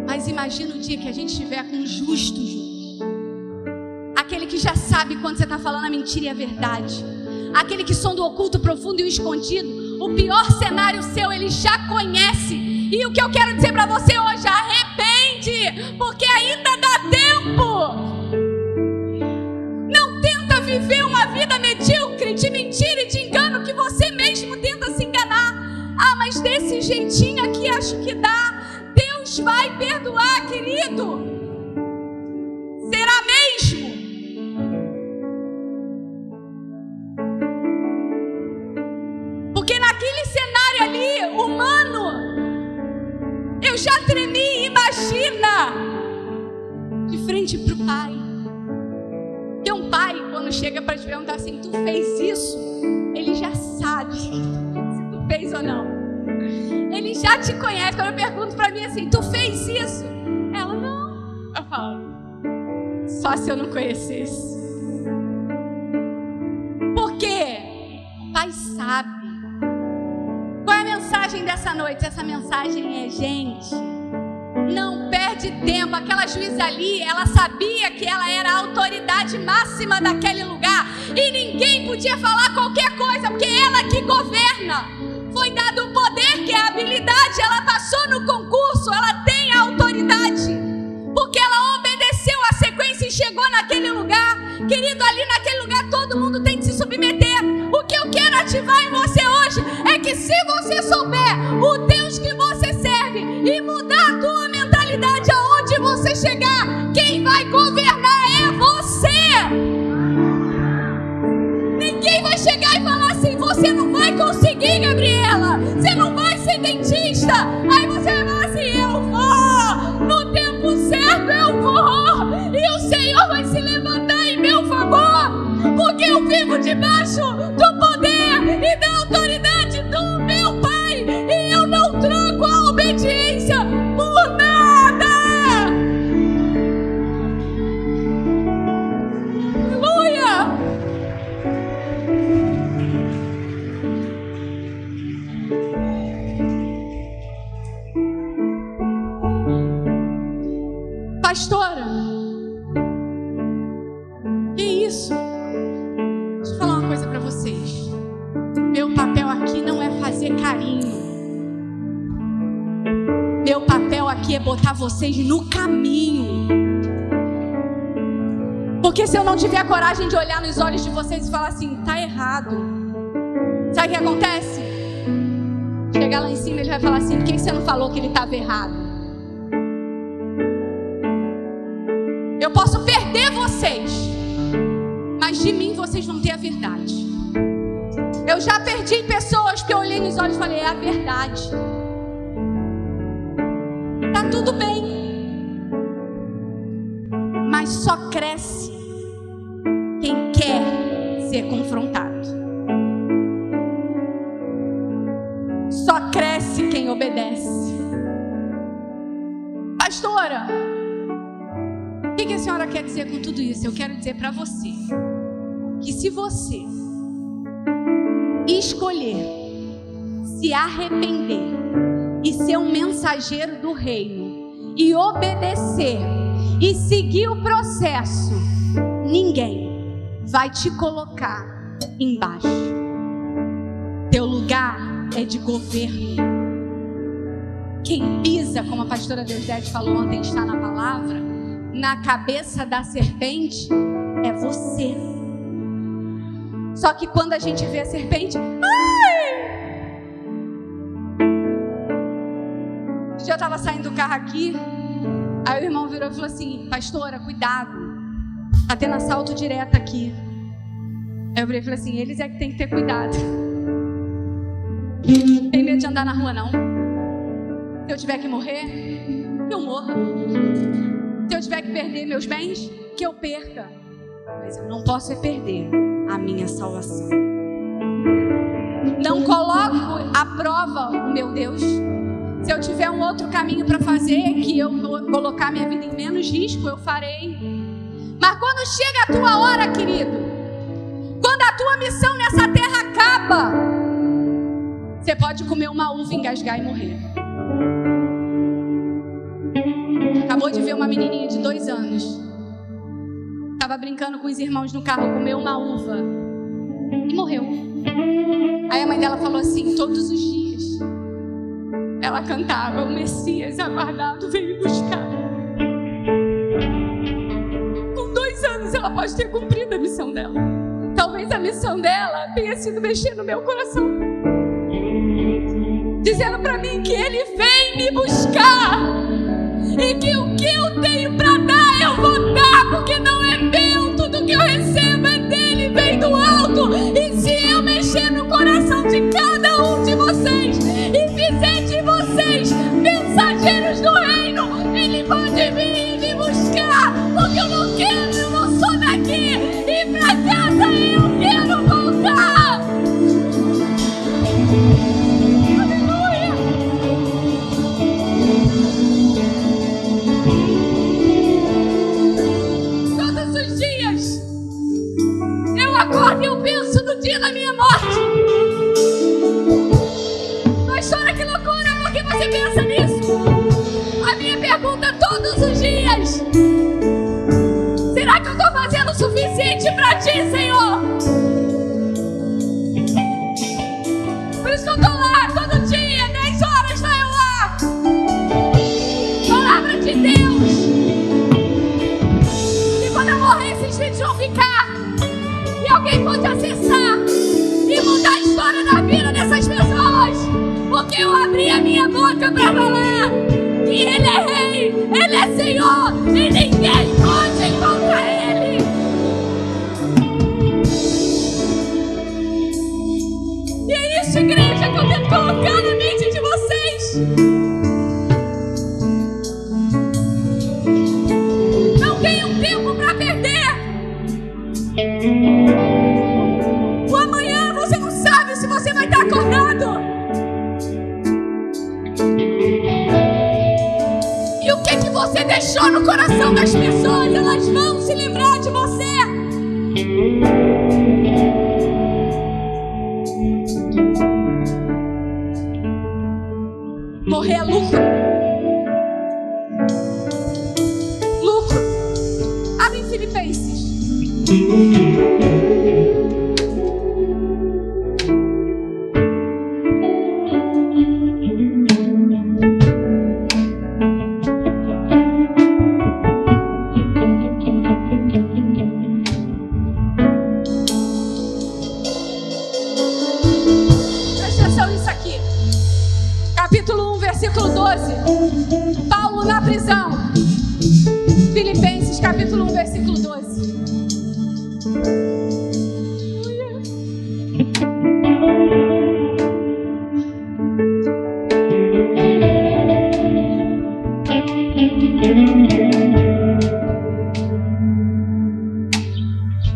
S1: Mas imagina o dia que a gente estiver com um justo juiz. Aquele que já sabe quando você está falando a mentira e a verdade. Aquele que sonda o oculto, profundo e o escondido. O pior cenário seu, ele já conhece. E o que eu quero dizer para você hoje: arrepende, porque ainda dá tempo. Não tenta viver uma vida medíocre de mentira e de engano, que você mesmo tenta se enganar. Mas desse jeitinho aqui acho que dá. Deus vai perdoar, querido. Será mesmo? Porque naquele cenário ali, humano, eu já tremi. Imagina de frente para o pai. Porque um pai, quando chega para te perguntar assim: tu fez isso? Ele já sabe se tu fez ou não. Ele já te conhece. Quando eu pergunto para mim assim: tu fez isso? Ela: não. Eu falo: só se eu não conhecesse. Por quê? O pai sabe. Qual é a mensagem dessa noite? Essa mensagem é: gente, não perde tempo. Aquela juíza ali, ela sabia que ela era a autoridade máxima daquele lugar. E ninguém podia falar qualquer coisa, porque ela que governa. Foi dado o poder, que é a habilidade. Ela passou no concurso, ela tem a autoridade. Porque ela obedeceu a sequência e chegou naquele lugar. Querido, ali naquele lugar todo mundo tem que se submeter. O que eu quero ativar em você hoje é que, se você souber o Deus que você serve e mudar a tua mentalidade, aonde você chegar, quem vai governar é você. Ninguém vai chegar e falar desista. Aí você vai falar assim: eu vou, no tempo certo eu vou, e o Senhor vai se levantar em meu favor, porque eu vivo debaixo do poder e da autoridade do meu Pai, e eu não troco a obediência por nada. Aleluia! Pastora, que isso? Deixa eu falar uma coisa para vocês. Meu papel aqui não é fazer carinho. Meu papel aqui é botar vocês no caminho. Porque se eu não tiver a coragem de olhar nos olhos de vocês e falar assim: tá errado, sabe o que acontece? Chegar lá em cima, ele vai falar assim: por que você não falou que ele estava errado? Eu posso perder vocês, mas de mim vocês vão ter a verdade. Eu já perdi pessoas que eu olhei nos olhos e falei: é a verdade. Tá tudo bem. Mas só cresce quem quer ser confrontado. Só cresce quem obedece. Pastora, o que a senhora quer dizer com tudo isso? Eu quero dizer para você que se você escolher se arrepender e ser um mensageiro do reino e obedecer e seguir o processo, ninguém vai te colocar embaixo. Teu lugar é de governo. Quem pisa, como a pastora Deusdete falou ontem, está na palavra, na cabeça da serpente é você. Só que quando a gente vê a serpente, um dia eu estava saindo do carro aqui, aí o irmão virou e falou assim: pastora, cuidado, tá tendo assalto direto aqui. Aí eu falei assim: eles é que tem que ter cuidado. Tem medo de andar na rua não? Se eu tiver que morrer, eu morra. Se eu tiver que perder meus bens, que eu perca. Mas eu não posso é perder a minha salvação. Não coloco à prova o meu Deus. Se eu tiver um outro caminho para fazer, que eu vou colocar minha vida em menos risco, eu farei. Mas quando chega a tua hora, querido, quando a tua missão nessa terra acaba, você pode comer uma uva, engasgar e morrer. Acabou de ver uma menininha de 2 anos. Estava brincando com os irmãos no carro, comeu uma uva e morreu. Aí a mãe dela falou assim: todos os dias ela cantava: o Messias aguardado veio buscar. Com 2 anos ela pode ter cumprido a missão dela. Talvez a missão dela tenha sido mexer no meu coração, dizendo para mim que ele vem me buscar. E que o que eu tenho para dar, eu vou dar, porque não é meu, tudo que eu recebo é dele, vem do alto. E se eu mexer no coração de cada um de vocês e fizer de vocês mensageiros do reino, ele pode vir me buscar, porque eu não quero, eu não sou daqui, e pra casa eu quero voltar. Acordo e eu penso no dia da minha morte. Pastora, que loucura, por que você pensa nisso? A minha pergunta todos os dias: será que eu estou fazendo o suficiente para ti, Senhor? Por isso que eu estou lá todo dia, 10 horas está eu lá. Palavra de Deus. E quando eu morrer, esses vídeos vão ficar. E alguém pode acessar e mudar a história da vida dessas pessoas, porque eu abri a minha boca para falar que Ele é Rei, Ele é Senhor, e ninguém pode contra Ele. E é isso, igreja, que eu tento colocar na mente de vocês. E o que você deixou no coração das pessoas, elas vão se lembrar de você. Morrer é lucro. Lucro. Abre em Filipenses. Paulo na prisão. Filipenses capítulo 1, versículo 12.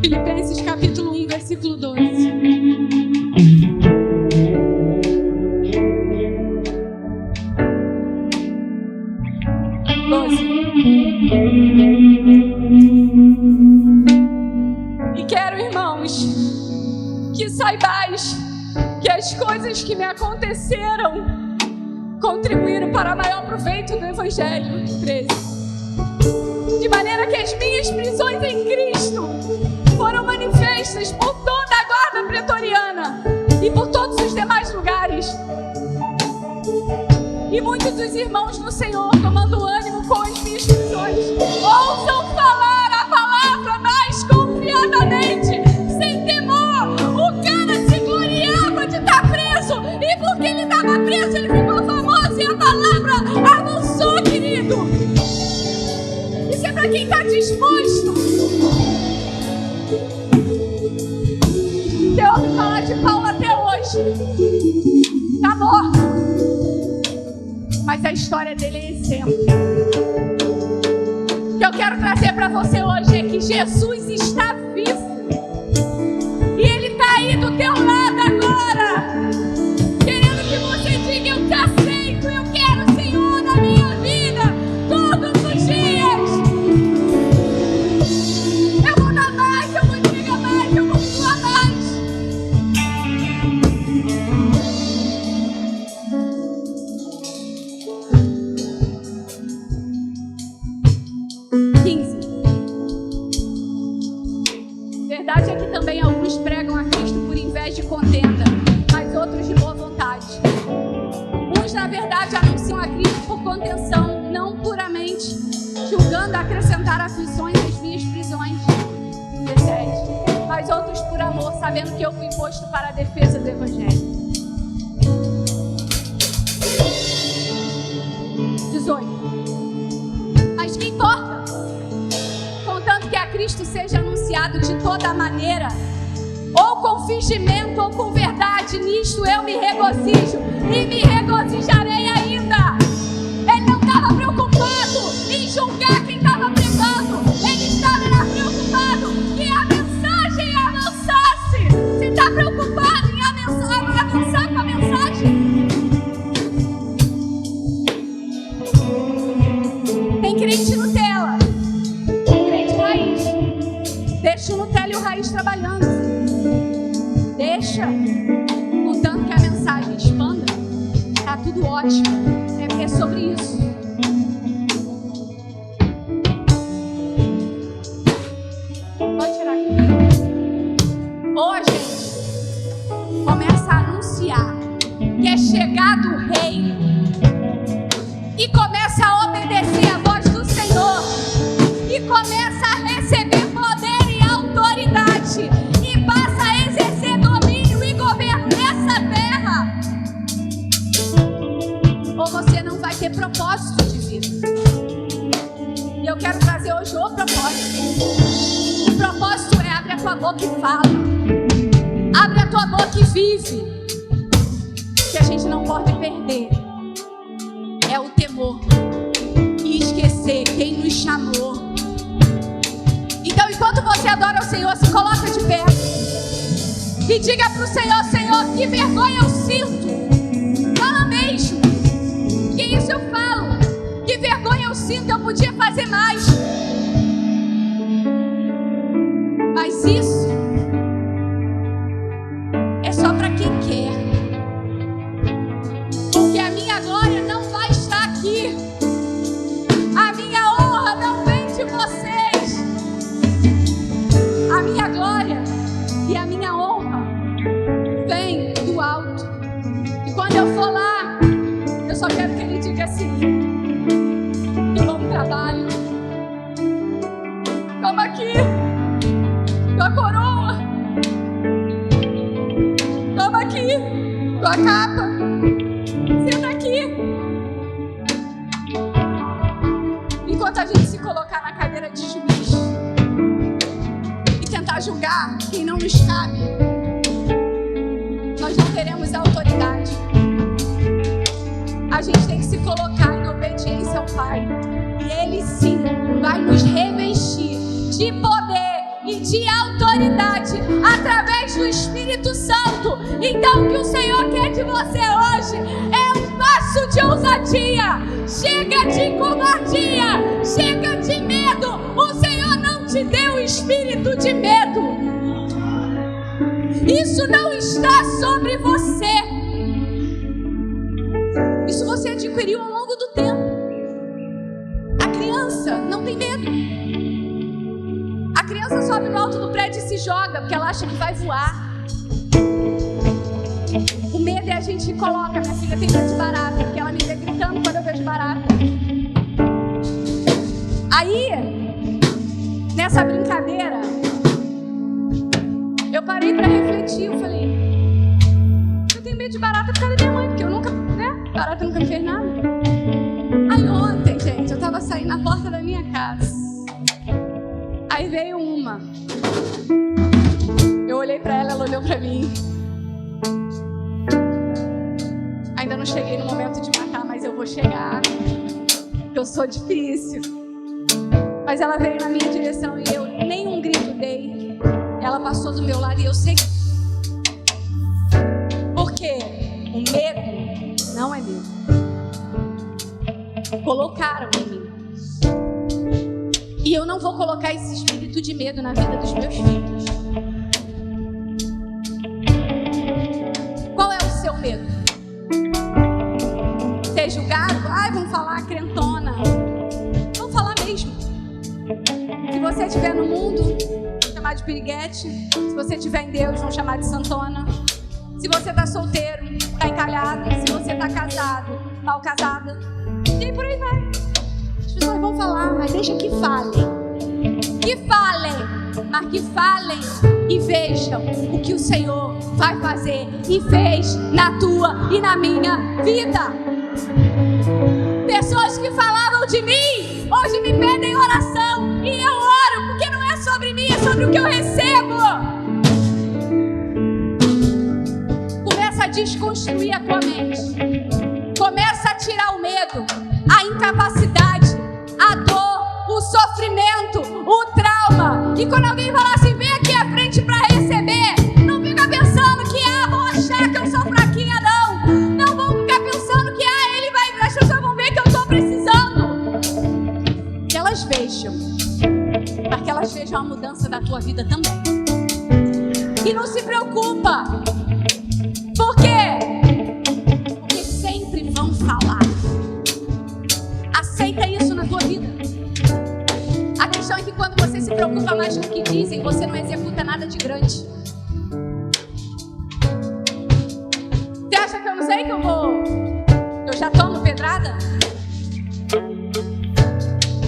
S1: Filipenses capítulo 1, versículo 12. E quero, irmãos, que saibais que as coisas que me aconteceram contribuíram para maior proveito do Evangelho. 13. De maneira que as minhas prisões em Cristo foram manifestas por toda a guarda pretoriana e por todos os demais lugares. E muitos dos irmãos no Senhor, tomando ânimo com as minhas prisões, ousam falar a palavra mais confiadamente, sem temor. O cara se gloriava de estar preso, e porque ele estava preso, ele ficou famoso, e a palavra avançou, querido. Isso é para quem está disposto. Você ouve falar de Paulo até hoje. Está morto. Mas a história dele é exemplo. O que eu quero trazer para você hoje é que Jesus está vivo. E Ele está aí do teu lado agora, querendo que você diga: eu te aceito, eu quero o Senhor na minha vida todos os dias. Eu vou dar mais, eu vou entregar mais, eu vou doar mais. Verdade é que também alguns pregam a Cristo por inveja e contenda, mas outros de boa vontade. Uns, na verdade, anunciam a Cristo por contenção, não puramente, julgando acrescentar aflições às minhas prisões. 17. Mas outros por amor, sabendo que eu fui posto para a defesa do Evangelho. 18. Mas que importa? Contanto que a Cristo seja anunciado de toda maneira, ou com fingimento ou com verdade, nisto eu me regozijo e me regozijarei ainda. Ele não estava preocupado em julgar quem estava pregando, ele estava preocupado que a mensagem avançasse. Se está preocupado em avançar com a mensagem, tem crente Nutella, tem crente raiz. Deixa o Nutella e o raiz trabalhando. Deixa. Contanto que a mensagem expanda, tá tudo ótimo. É sobre isso. Pode tirar aqui. Hoje, gente, começa a anunciar que é chegado o reino. E começa a obedecer a voz do Senhor. E começa a receber poder e autoridade. E passa a exercer domínio e governo nessa terra. Ou você não vai ter propósito de vida. E eu quero trazer hoje o propósito. O propósito é: abre a tua boca e fala. Abre a tua boca e vive. O que a gente não pode perder é o temor e esquecer quem nos chamou. Então, enquanto você adora o Senhor, se coloca de pé e diga para o Senhor: Senhor, que vergonha eu sinto. Fala mesmo. Que isso eu falo? Que vergonha eu sinto, eu podia fazer mais. Mas isso é só para quem quer. Porque a minha glória não vai estar aqui. A minha honra não vem de vocês. A minha glória e a minha honra vem do alto. E quando eu for lá, eu só quero que Ele diga assim: que bom trabalho. Toma aqui tua coroa. Toma aqui tua capa. Senta aqui. Enquanto a gente se colocar na cadeira de juiz e tentar julgar quem não nos cabe, nós não teremos autoridade. A gente tem que se colocar em obediência ao Pai. E Ele sim vai nos revestir de poder e de autoridade através do Espírito Santo. Então o que o Senhor quer de você hoje é um passo de ousadia. Chega de covardia, chega de medo. O Senhor não te deu espírito de medo. Isso não está sobre você. Isso você adquiriu ao longo do tempo. A criança não tem medo. A criança sobe no alto do prédio e se joga porque ela acha que vai voar. O medo é a gente coloca. Minha filha tem medo de barata, porque ela me vê gritando quando eu vejo barata. Aí, nessa brincadeira, eu parei pra refletir. Eu falei: eu tenho medo de barata por causa da minha mãe, porque eu nunca, barata nunca me fez nada. Aí ontem, gente, eu tava saindo na porta da minha casa. Aí veio uma. Eu olhei pra ela, ela olhou pra mim. Ainda não cheguei no momento de matar, mas eu vou chegar. Eu sou difícil. Mas ela veio na minha direção e eu nem um grito dei. Ela passou do meu lado e eu segui. Porque o medo não é meu. Colocaram em mim. E eu não vou colocar esse espírito de medo na vida dos meus filhos. Qual é o seu medo? Ser julgado? Ai, vão falar crentona. Vão falar mesmo. Se você estiver no mundo, vão chamar de piriguete. Se você estiver em Deus, vão chamar de santona. Se você está solteiro, está encalhado. Se você está casado, mal casada. E aí por aí vai. As pessoas vão falar, mas deixa que falem. Que falem, mas que falem e vejam o que o Senhor vai fazer e fez na tua e na minha vida. Pessoas que falavam de mim, hoje me pedem oração e eu oro, porque não é sobre mim, é sobre o que eu recebo. Começa a desconstruir a tua mente. Começa a tirar o medo, a incapacidade, a dor, o sofrimento, o trauma. E quando alguém falar assim, vem aqui à frente para receber, não fica pensando que vão achar que eu sou fraquinha, não. Não vão ficar pensando que ele vai, as pessoas vão ver que eu estou precisando. Que elas vejam, para que elas vejam a mudança da tua vida também. E não se preocupa. Por quê? Porque sempre vão falar. Aceita isso na tua vida. A questão é que quando você se preocupa mais com o que dizem, você não executa nada de grande. Você acha que eu não sei que eu já tomo pedrada?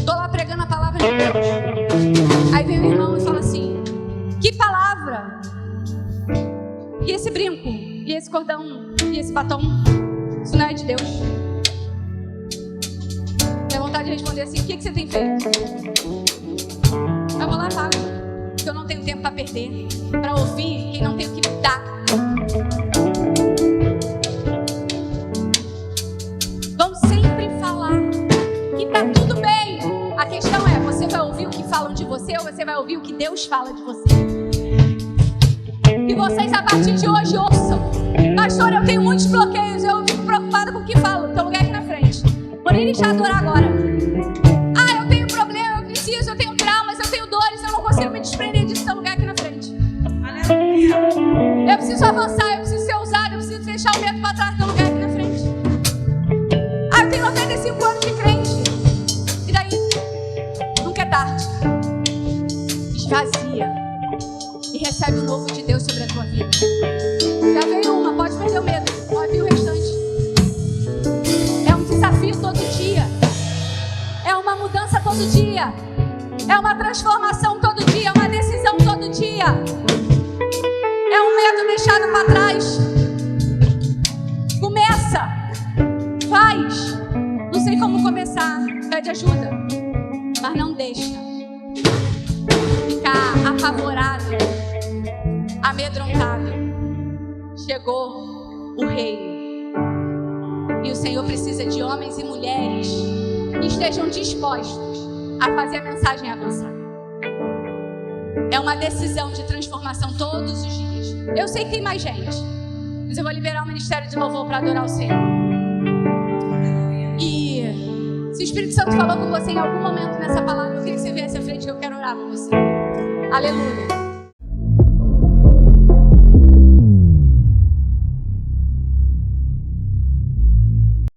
S1: Tô lá pregando a palavra de Deus. Aí vem o irmão e fala assim: que palavra? E esse brinco? E esse cordão? E esse batom? Isso não é de Deus. Tenho vontade de responder assim: o que você tem feito? Eu vou lá e falo, porque eu não tenho tempo para perder, para ouvir quem não tem o que me dar. Vão sempre falar que tá tudo bem. A questão é, você vai ouvir o que falam de você ou você vai ouvir o que Deus fala de você? Que vocês a partir de hoje ouçam: pastor, eu tenho muitos bloqueios, eu fico preocupada com o que falo. Teu lugar aqui na frente. Vou nem deixar adorar agora. esvazia e recebe o novo de Deus sobre a tua vida. Já veio uma, pode perder o medo, pode vir o restante. É um desafio todo dia, é uma mudança todo dia, é uma transformação todo dia, é uma decisão todo dia, é um medo deixado para trás. Começa, faz, não sei como começar, pede ajuda, mas não deixa ficar apavorado, amedrontado. Chegou o reino e o Senhor precisa de homens e mulheres que estejam dispostos a fazer a mensagem avançar. É uma decisão de transformação todos os dias. Eu sei que tem mais gente, mas eu vou liberar o ministério de louvor para adorar o Senhor. E se o Espírito Santo falou com você em algum momento nessa palavra, eu queria que você viesse à frente, que eu quero orar com você. Aleluia.